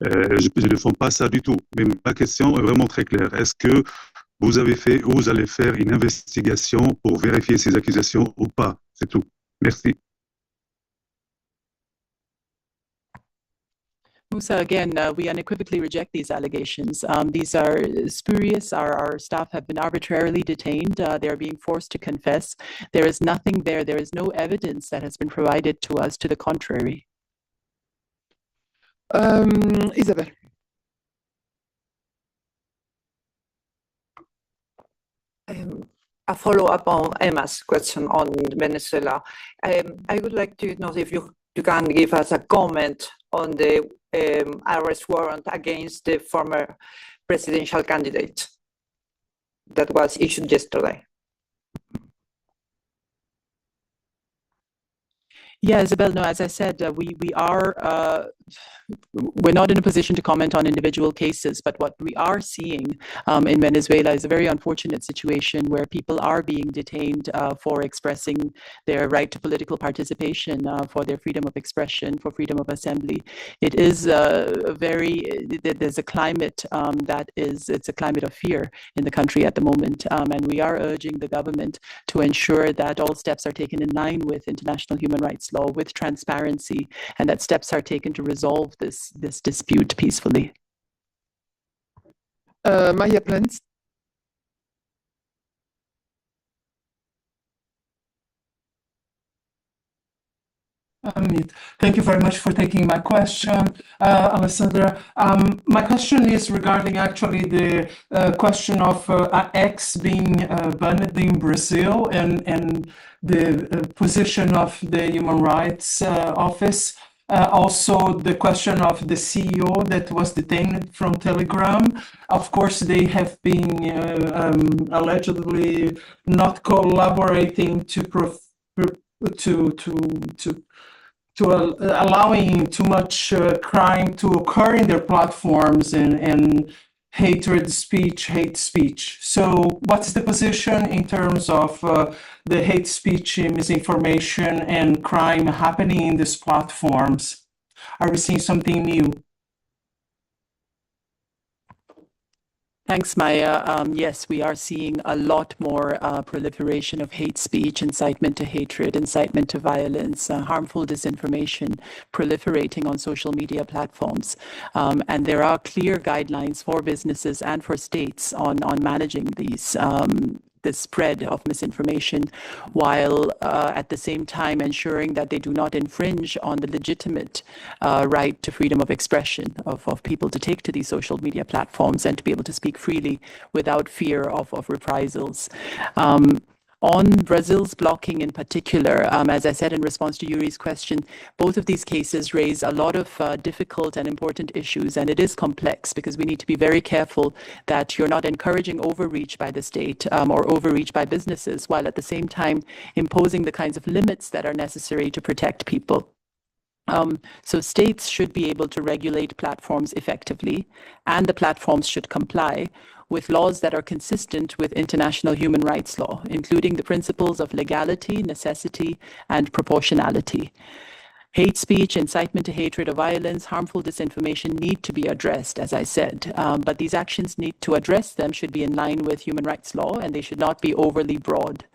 je ne défends pas ça du tout. Mais ma question est vraiment très claire. Est-ce que vous avez fait ou vous allez faire une investigation pour vérifier ces accusations ou pas? C'est tout. Merci. Musa, again, we unequivocally reject these allegations. These are spurious. Our staff have been arbitrarily detained. They're being forced to confess. There is nothing there. There is no evidence that has been provided to us to the contrary. Isabelle. A follow-up on Emma's question on Venezuela. I would like to know if you can give us a comment on the arrest warrant against the former presidential candidate that was issued yesterday. Yeah, Isabel, no, as I said, we're not in a position to comment on individual cases, but what we are seeing in Venezuela is a very unfortunate situation where people are being detained for expressing their right to political participation, for their freedom of expression, for freedom of assembly. It is there's a climate it's a climate of fear in the country at the moment, and we are urging the government to ensure that all steps are taken in line with international human rights law, with transparency, and that steps are taken to resolve this dispute peacefully. Maya Plans. Thank you very much for taking my question, Alessandra. My question is regarding actually the question of X being banned in Brazil and the position of the Human Rights Office. Also, the question of the CEO that was detained from Telegram. Of course, they have been allegedly not collaborating allowing too much crime to occur in their platforms and hate speech. So what's the position in terms of the hate speech, misinformation, and crime happening in these platforms? Are we seeing something new? Thanks, Maya. Yes, we are seeing a lot more proliferation of hate speech, incitement to hatred, incitement to violence, harmful disinformation proliferating on social media platforms. And there are clear guidelines for businesses and for states on managing these the spread of misinformation, while at the same time ensuring that they do not infringe on the legitimate right to freedom of expression of people to take to these social media platforms and to be able to speak freely without fear of reprisals. On Brazil's blocking in particular, as I said in response to Yuri's question, both of these cases raise a lot of difficult and important issues, and it is complex because we need to be very careful that you're not encouraging overreach by the state or overreach by businesses, while at the same time imposing the kinds of limits that are necessary to protect people. So states should be able to regulate platforms effectively, and the platforms should comply with laws that are consistent with international human rights law, including the principles of legality, necessity, and proportionality. Hate speech, incitement to hatred or violence, harmful disinformation need to be addressed, as I said, but these actions need to address them should be in line with human rights law, and they should not be overly broad.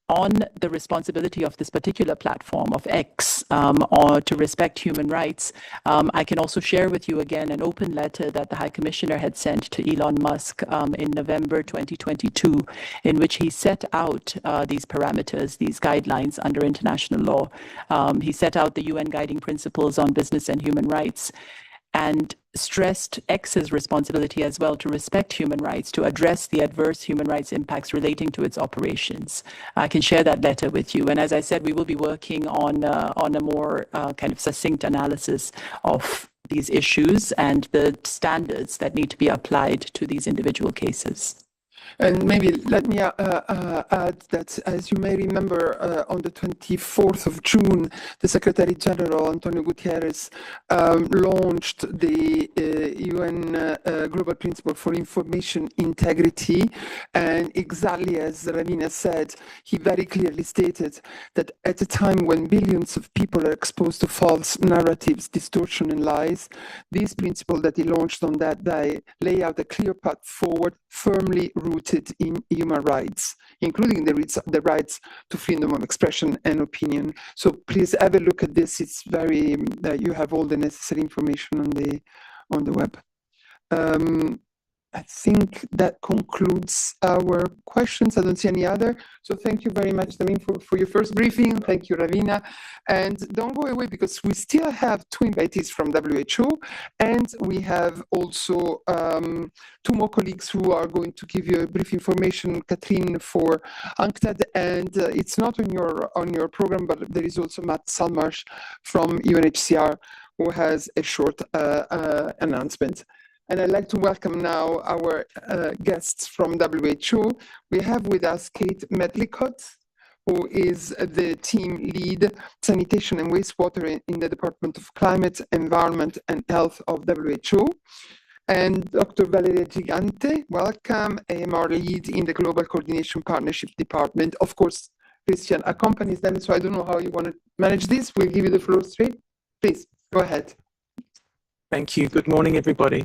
on the responsibility of this particular platform of X or to respect human rights, I can also share with you again an open letter that the High Commissioner had sent to Elon Musk in November 2022, in which he set out these parameters, these guidelines under international law. He set out the UN guiding principles on business and human rights, and stressed X's responsibility as well to respect human rights, to address the adverse human rights impacts relating to its operations. I can share that letter with you. And as I said, we will be working on a more kind of succinct analysis of these issues and the standards that need to be applied to these individual cases. And maybe let me add that, as you may remember, on the 24th of June, the Secretary General, Antonio Guterres, launched the UN Global Principle for Information Integrity. And exactly as Ravina said, he very clearly stated that at a time when billions of people are exposed to false narratives, distortion, and lies, these principles that he launched on that day lay out a clear path forward, firmly rooted in human rights, including the rights to freedom of expression and opinion. So please have a look at this. It's very, you have all the necessary information on the web. I think that concludes our questions. I don't see any other. So thank you very much, Damien, for your first briefing. Thank you, Ravina. And don't go away, because we still have 2 invitees from WHO, and we have also 2 more colleagues who are going to give you a brief information. Catherine for UNCTAD, and it's not on your program, but there is also Matt Salmarsh from UNHCR who has a short announcement. And I'd like to welcome now our guests from WHO. We have with us Kate Medlicott, who is the team lead sanitation and wastewater in the Department of Climate, Environment and Health of WHO. And Dr. Valeria Gigante, welcome, AMR lead in the Global Coordination Partnership Department. Of course, Christian accompanies them, so I don't know how you want to manage this. We'll give you the floor straight. Please, go ahead. Thank you. Good morning, everybody.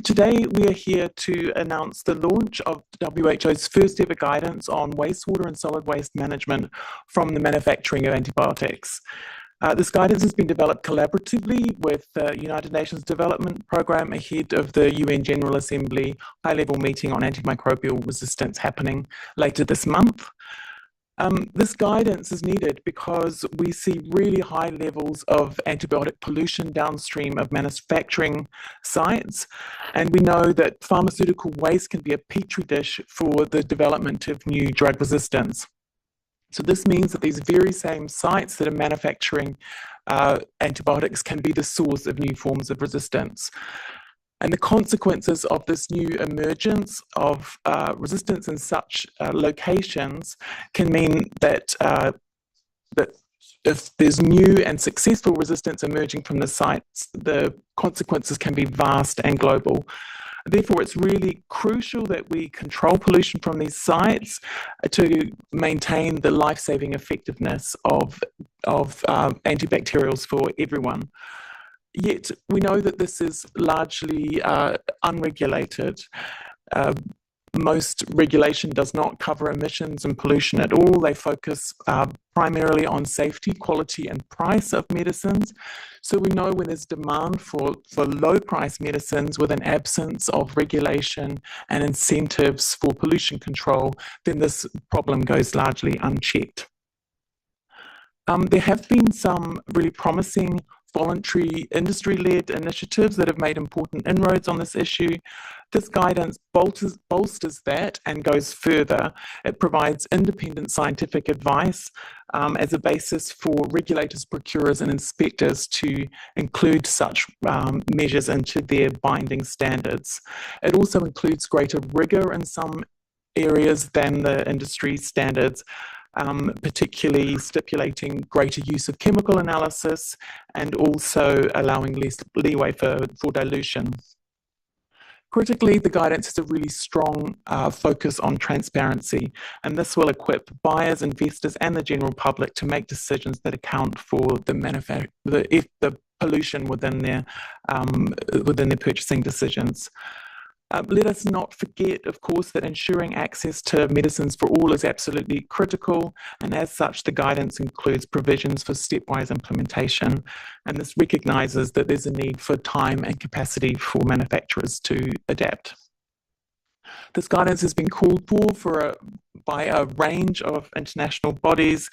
Today, we are here to announce the launch of WHO's first ever guidance on wastewater and solid waste management from the manufacturing of antibiotics. This guidance has been developed collaboratively with the United Nations Development Programme ahead of the UN General Assembly high-level meeting on antimicrobial resistance happening later this month. This guidance is needed because we see really high levels of antibiotic pollution downstream of manufacturing sites, and we know that pharmaceutical waste can be a petri dish for the development of new drug resistance. So this means that these very same sites that are manufacturing antibiotics can be the source of new forms of resistance. And the consequences of this new emergence of resistance in such locations can mean that, that if there's new and successful resistance emerging from the sites, the consequences can be vast and global. Therefore, it's really crucial that we control pollution from these sites to maintain the life-saving effectiveness of antibacterials for everyone. Yet we know that this is largely unregulated. Most regulation does not cover emissions and pollution at all. They focus primarily on safety, quality, and price of medicines. So we know when there's demand for low-price medicines with an absence of regulation and incentives for pollution control, then this problem goes largely unchecked. There have been some really promising voluntary industry-led initiatives that have made important inroads on this issue. This guidance bolsters that and goes further. It provides independent scientific advice as a basis for regulators, procurers, and inspectors to include such measures into their binding standards. It also includes greater rigor in some areas than the industry standards, particularly stipulating greater use of chemical analysis and also allowing less leeway for dilution. Critically, the guidance has a really strong focus on transparency, and this will equip buyers, investors, and the general public to make decisions that account for the pollution within their purchasing decisions. Let us not forget, of course, that ensuring access to medicines for all is absolutely critical, and as such, the guidance includes provisions for stepwise implementation, and this recognises that there's a need for time and capacity for manufacturers to adapt. This guidance has been called for by a range of international bodies,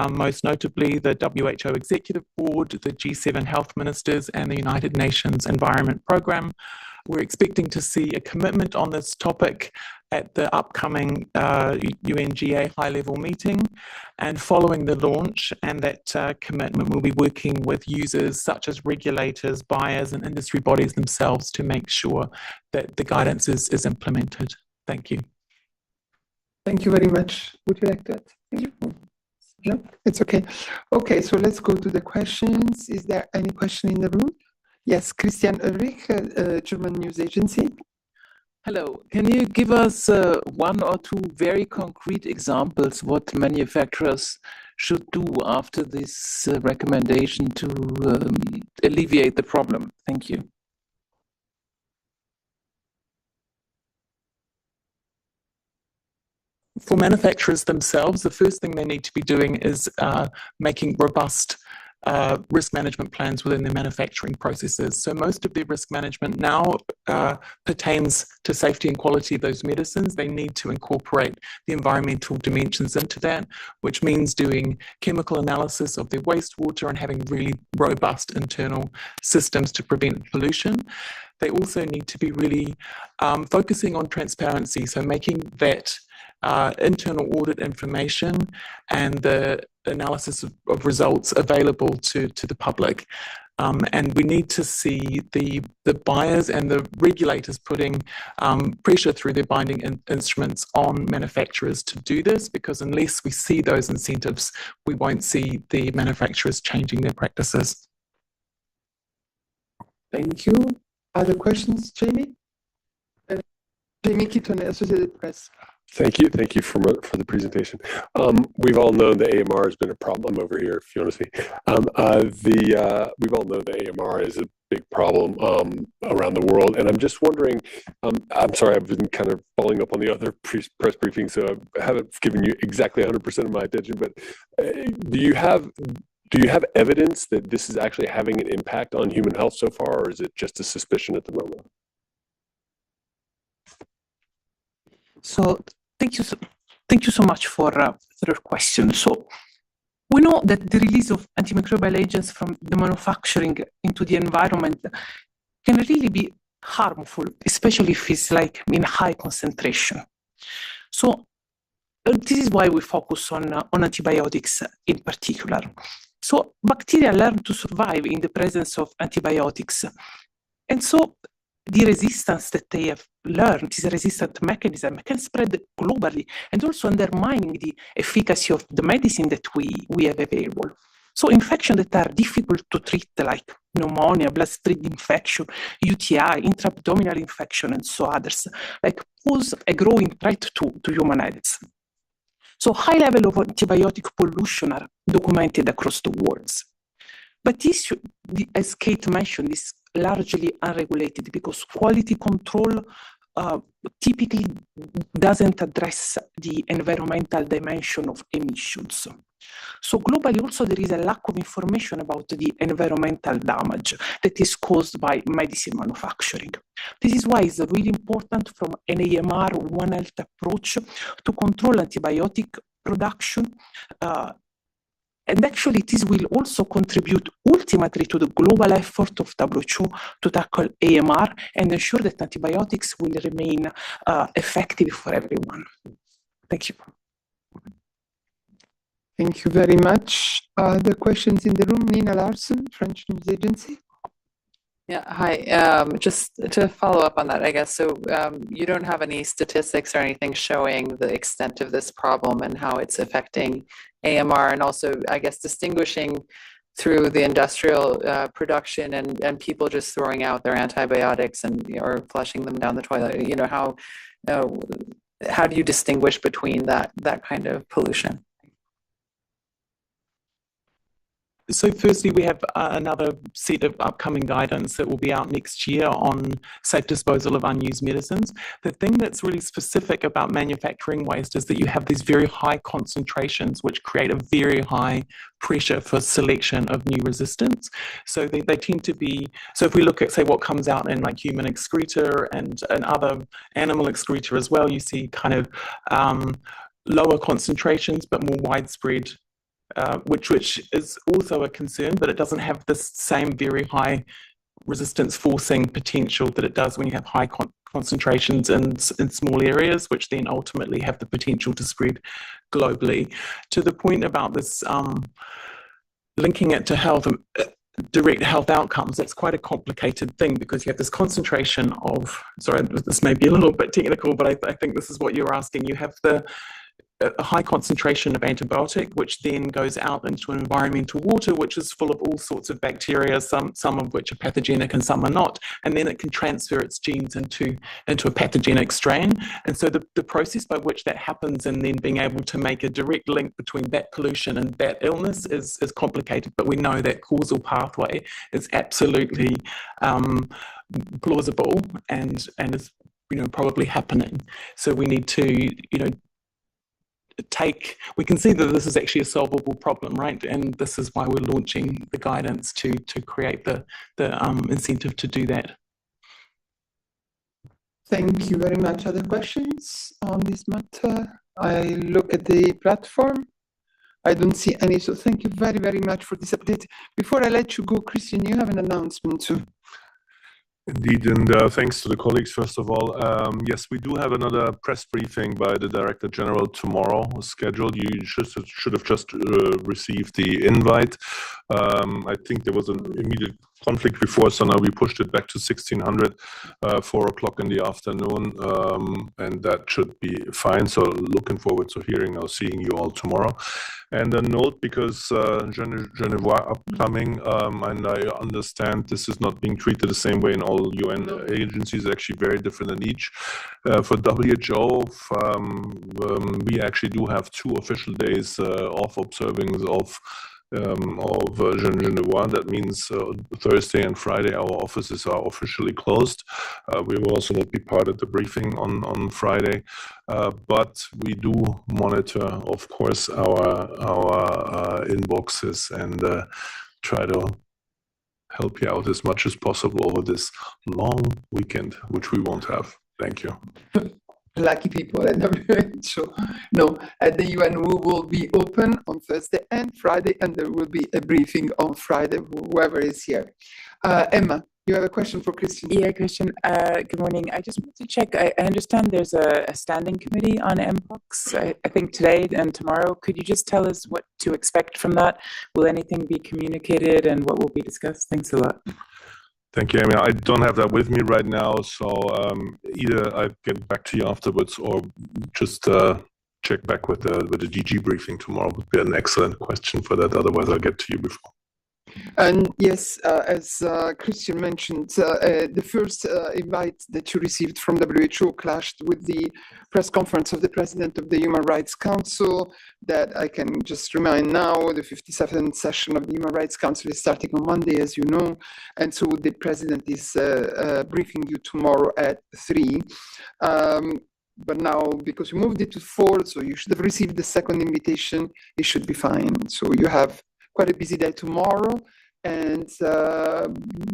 most notably the WHO Executive Board, the G7 Health Ministers, and the United Nations Environment Programme. We're expecting to see a commitment on this topic at the upcoming UNGA high-level meeting, and following the launch and that commitment, we'll be working with users such as regulators, buyers, and industry bodies themselves to make sure that the guidance is implemented. Thank you. Thank you very much. Would you like to add? No, it's okay. Okay, so let's go to the questions. Is there any question in the room? Yes, Christian Ulrich, German news agency. Hello, can you give us one or two very concrete examples what manufacturers should do after this recommendation to alleviate the problem? Thank you. For manufacturers themselves, the first thing they need to be doing is making robust risk management plans within their manufacturing processes. So most of their risk management now pertains to safety and quality of those medicines. They need to incorporate the environmental dimensions into that, which means doing chemical analysis of their wastewater and having really robust internal systems to prevent pollution. They also need to be really focusing on transparency, so making that internal audit information and the analysis of results available to the public. And we need to see the buyers and the regulators putting pressure through their binding instruments on manufacturers to do this, because unless we see those incentives, we won't see the manufacturers changing their practices. Thank you. Other questions, Jamie? Jamie Keaton, Associated Press. Thank you for the presentation. We've all known the AMR has been a problem over here, if you want to see. We've all known the AMR is a big problem around the world, and I'm just wondering. I'm sorry, I've been kind of following up on the other press briefings, so I haven't given you exactly 100% of my attention. But do you have evidence that this is actually having an impact on human health so far, or is it just a suspicion at the moment? So thank you so much for your question. So we know that the release of antimicrobial agents from the manufacturing into the environment can really be harmful, especially if it's like in high concentration. So this is why we focus on antibiotics in particular. So bacteria learn to survive in the presence of antibiotics. And so the resistance that they have learned, this resistant mechanism, can spread globally and also undermining the efficacy of the medicine that we have available. So infections that are difficult to treat, like pneumonia, bloodstream infection, UTI, intra-abdominal infection, and so others, like pose a growing threat to human health. So high level of antibiotic pollution are documented across the world. But this, as Kate mentioned, is largely unregulated because quality control typically doesn't address the environmental dimension of emissions. So globally also there is a lack of information about the environmental damage that is caused by medicine manufacturing. This is why it's really important from an AMR One Health approach to control antibiotic production. And actually, this will also contribute ultimately to the global effort of WHO to tackle AMR and ensure that antibiotics will remain effective for everyone. Thank you. Thank you very much. The questions in the room, Nina Larson, French news agency. Yeah, hi. Just to follow up on that, I guess. So you don't have any statistics or anything showing the extent of this problem and how it's affecting AMR, and also, I guess, distinguishing through the industrial production and people just throwing out their antibiotics and or flushing them down the toilet. You know, how do you distinguish between that kind of pollution? So firstly, we have another set of upcoming guidance that will be out next year on safe disposal of unused medicines. The thing that's really specific about manufacturing waste is that you have these very high concentrations which create a very high pressure for selection of new resistance. So they tend to be, so if we look at, say, what comes out in like human excreta and other animal excreta as well, you see kind of lower concentrations but more widespread, which is also a concern, but it doesn't have the same very high resistance forcing potential that it does when you have high concentrations in small areas, which then ultimately have the potential to spread globally. To the point about this linking it to health, direct health outcomes, that's quite a complicated thing because you have this concentration of, sorry, this may be a little bit technical, but I think this is what you're asking. You have a high concentration of antibiotic, which then goes out into environmental water, which is full of all sorts of bacteria, some of which are pathogenic and some are not, and then it can transfer its genes into a pathogenic strain. And so the process by which that happens and then being able to make a direct link between that pollution and that illness is complicated, but we know that causal pathway is absolutely plausible and is probably happening. So we need to we can see that this is actually a solvable problem, right? And this is why we're launching the guidance to create the incentive to do that. Thank you very much. Other questions on this matter? I look at the platform. I don't see any, so thank you very, very much for this update. Before I let you go, Christian, you have an announcement too. Indeed, and thanks to the colleagues, first of all. Yes, we do have another press briefing by the Director General tomorrow scheduled. You should have just received the invite. I think there was an immediate conflict before, so now we pushed it back to 1600, 4 o'clock in the afternoon, and that should be fine. So looking forward to hearing or seeing you all tomorrow. And a note, because Genevois upcoming, and I understand this is not being treated the same way in all UN agencies, actually very different in each. For WHO, we actually do have 2 official days of observing of Genevois. That means Thursday and Friday our offices are officially closed. We will also not be part of the briefing on Friday, but we do monitor, of course, our inboxes and try to help you out as much as possible over this long weekend, which we won't have. Thank you. Lucky people at WHO. No, at the UN we will be open on Thursday and Friday, and there will be a briefing on Friday, whoever is here. Emma, you have a question for Christian? Yeah, Christian, good morning. I just wanted to check, I understand there's a standing committee on Mpox, I think today and tomorrow. Could you just tell us what to expect from that? Will anything be communicated and what will be discussed? Thanks a lot. Thank you, Amy. I don't have that with me right now, so either I get back to you afterwards or just check back with the DG briefing tomorrow. Would be an excellent question for that. Otherwise, I'll get to you before. And yes, as Christian mentioned, the first invite that you received from WHO clashed with the press conference of the President of the Human Rights Council that I can just remind now, the 57th session of the Human Rights Council is starting on Monday, as you know, and so the President is briefing you tomorrow at 3. But now, because you moved it to 4, so you should have received the second invitation, it should be fine. So you have quite a busy day tomorrow, and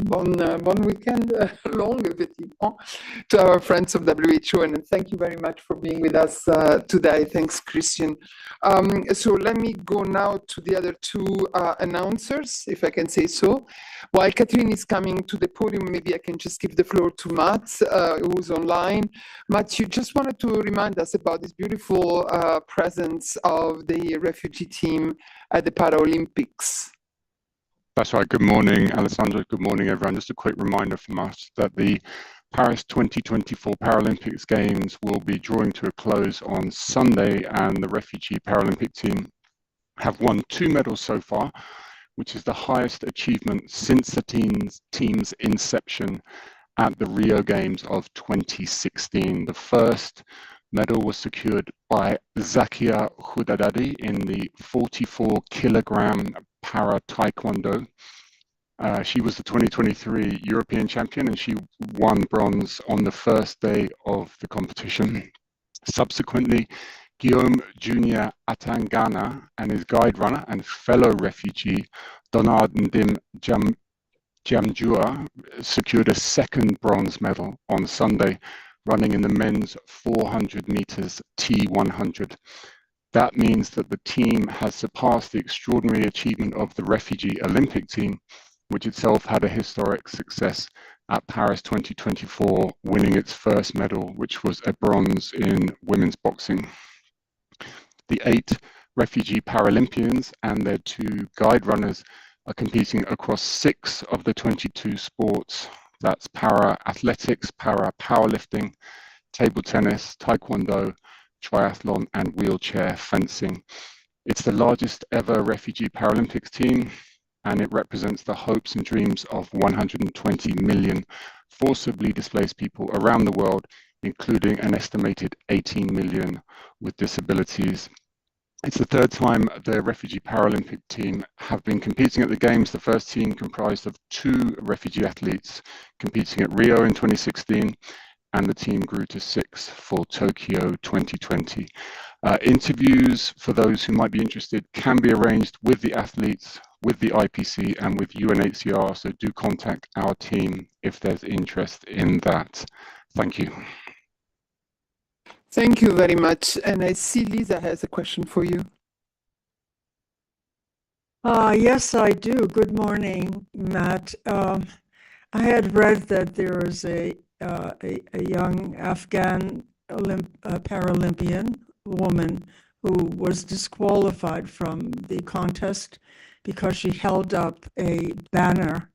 bon weekend long, effectivement, to our friends of WHO, and thank you very much for being with us today. Thanks, Christian. So let me go now to the other 2 announcers, if I can say so. While Catherine is coming to the podium, maybe I can just give the floor to Matt, who's online. Matt, you just wanted to remind us about this beautiful presence of the refugee team at the Paralympics. That's right. Good morning, Alessandra. Good morning, everyone. Just a quick reminder from us that the Paris 2024 Paralympics Games will be drawing to a close on Sunday, and the refugee Paralympic team have won 2 medals so far, which is the highest achievement since the team's inception at the Rio Games of 2016. The first medal was secured by Zakia Khoudadadi in the 44-kilogram para taekwondo. She was the 2023 European champion and she won bronze on the first day of the competition. Subsequently, Guillaume Junior Atangana and his guide runner and fellow refugee Donald Ndim Jamjua secured a second bronze medal on Sunday, running in the men's 400 meters T100. That means that the team has surpassed the extraordinary achievement of the refugee Olympic team, which itself had a historic success at Paris 2024, winning its first medal, which was a bronze in women's boxing. The 8 refugee Paralympians and their 2 guide runners are competing across 6 of the 22 sports. That's para athletics, para powerlifting, table tennis, taekwondo, triathlon, and wheelchair fencing. It's the largest ever refugee Paralympics team, and it represents the hopes and dreams of 120 million forcibly displaced people around the world, including an estimated 18 million with disabilities. It's the 3rd time the refugee Paralympic team have been competing at the Games. The first team comprised of 2 refugee athletes competing at Rio in 2016, and the team grew to 6 for Tokyo 2020. Interviews for those who might be interested can be arranged with the athletes, with the IPC and with UNHCR, so do contact our team if there's interest in that. Thank you. Thank you very much. And I see Lisa has a question for you. Yes, I do. Good morning, Matt. I had read that there was a young Afghan Paralympian woman who was disqualified from the contest because she held up a banner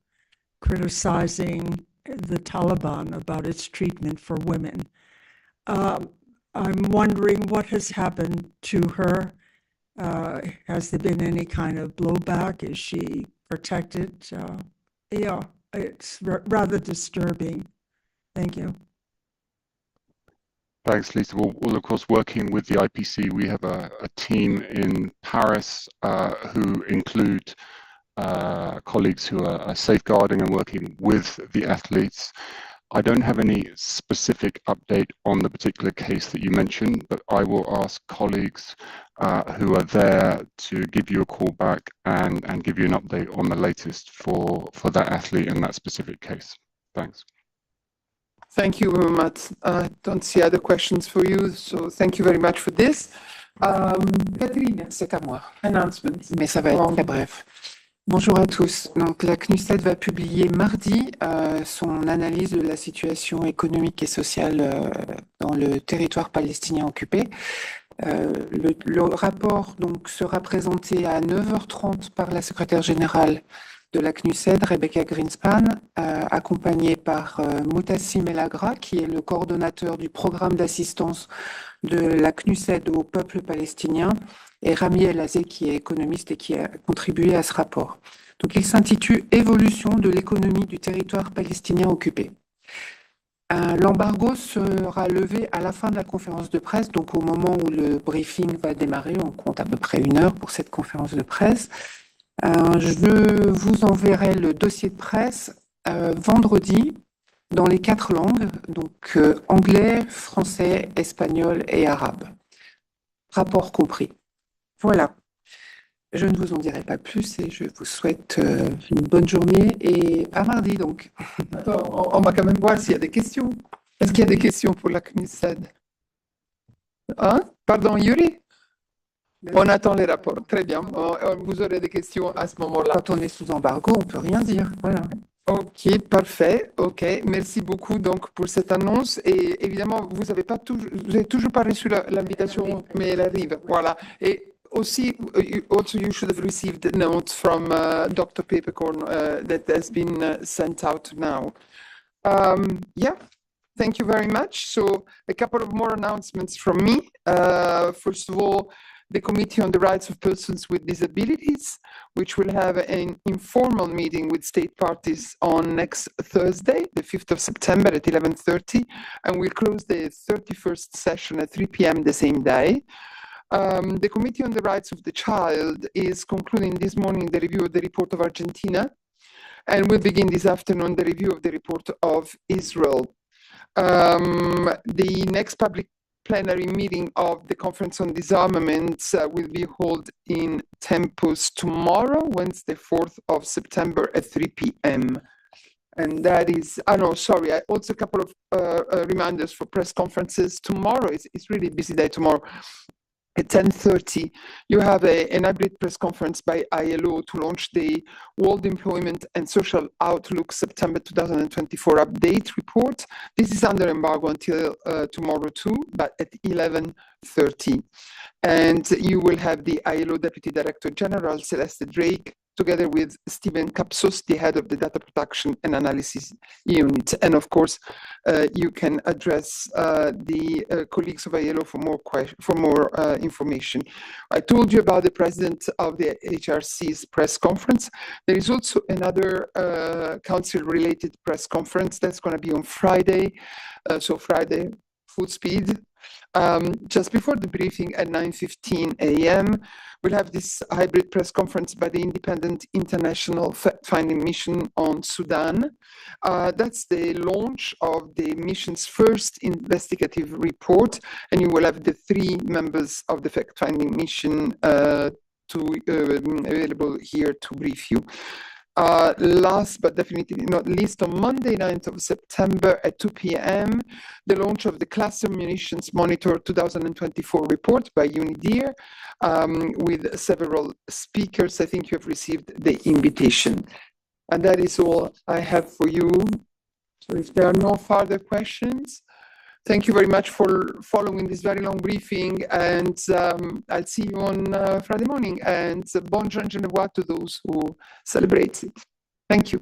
criticizing the Taliban about its treatment for women. I'm wondering what has happened to her. Has there been any kind of blowback? Is she protected? Yeah, it's rather disturbing. Thank you. Thanks, Lisa. Well, of course, working with the IPC, we have a team in Paris who include colleagues who are safeguarding and working with the athletes. I don't have any specific update on the particular case that you mentioned, but I will ask colleagues who are there to give you a call back and give you an update on the latest for that athlete and that specific case. Thanks. Thank you very much. I don't see other questions for you, so thank you very much for this. Catherine, c'est à moi. Announcement. Mais ça va être très bref. Bonjour à tous. Donc, la CNUSED va publier mardi son analyse de la situation économique et sociale dans le territoire palestinien occupé. Le rapport donc, sera présenté à 9h30 par la secrétaire générale de la CNUSED, Rebecca Greenspan, accompagnée par Mutassim El Agra, qui est le coordonnateur du programme d'assistance de la CNUSED au peuple palestinien, et Rami El Azé, qui est économiste et qui a contribué à ce rapport. Donc, il s'intitule « Évolution de l'économie du territoire palestinien occupé ». L'embargo sera levé à la fin de la conférence de presse, donc au moment où le briefing va démarrer. On compte à peu près 1 heure pour cette conférence de presse. Je vous enverrai le dossier de presse vendredi dans les 4 langues, donc anglais, français, espagnol et arabe. Rapport compris. Voilà. Je ne vous en dirai pas plus et je vous souhaite une bonne journée et à mardi donc. Attends, on va quand même voir s'il y a des questions. Est-ce qu'il y a des questions pour la CNUSED? Hein? Pardon, Yuri? On attend les rapports. Très bien. Vous aurez des questions à ce moment-là. Quand on est sous embargo, on ne peut rien dire. Voilà. Ok, parfait. Ok, merci beaucoup donc pour cette annonce. Et évidemment, vous n'avez toujours pas reçu l'invitation, mais elle arrive. Voilà. Et aussi, also you should have received a note from Dr. Peppercorn that has been sent out now. Yeah, thank you very much. So a couple of more announcements from me. First of all, the Committee on the Rights of Persons with Disabilities, which will have an informal meeting with state parties on next Thursday, the 5th of September at 11:30, and we'll close the 31st session at 3 p.m. the same day. The Committee on the Rights of the Child is concluding this morning the review of the report of Argentina, and will begin this afternoon the review of the report of Israel. The next public plenary meeting of the Conference on Disarmament will be held in Tempus tomorrow, Wednesday, 4th of September at 3 p.m. And that is, sorry, also a couple of reminders for press conferences. Tomorrow, it's really a busy day tomorrow. At 10:30, you have an hybrid press conference by ILO to launch the World Employment and Social Outlook September 2024 update report. This is under embargo until tomorrow too, but at 11:30. And you will have the ILO Deputy Director General, Celeste Drake, together with Stephen Kapsos, the head of the Data Protection and Analysis Unit. And of course, you can address the colleagues of ILO for more information. I told you about the president of the HRC's press conference. There is also another council-related press conference that's going to be on Friday. So Friday, full speed. Just before the briefing at 9:15 a.m., we'll have this hybrid press conference by the Independent International Fact-Finding Mission on Sudan. That's the launch of the mission's first investigative report, and you will have the 3 members of the fact-finding mission available here to brief you. Last but definitely not least, on Monday, 9th of September at 2 p.m., the launch of the Cluster Munitions Monitor 2024 report by Deir, with several speakers. I think you have received the invitation. And that is all I have for you. So if there are no further questions, thank you very much for following this very long briefing, and I'll see you on Friday morning, and bon Jean Genevois to those who celebrate it. Thank you.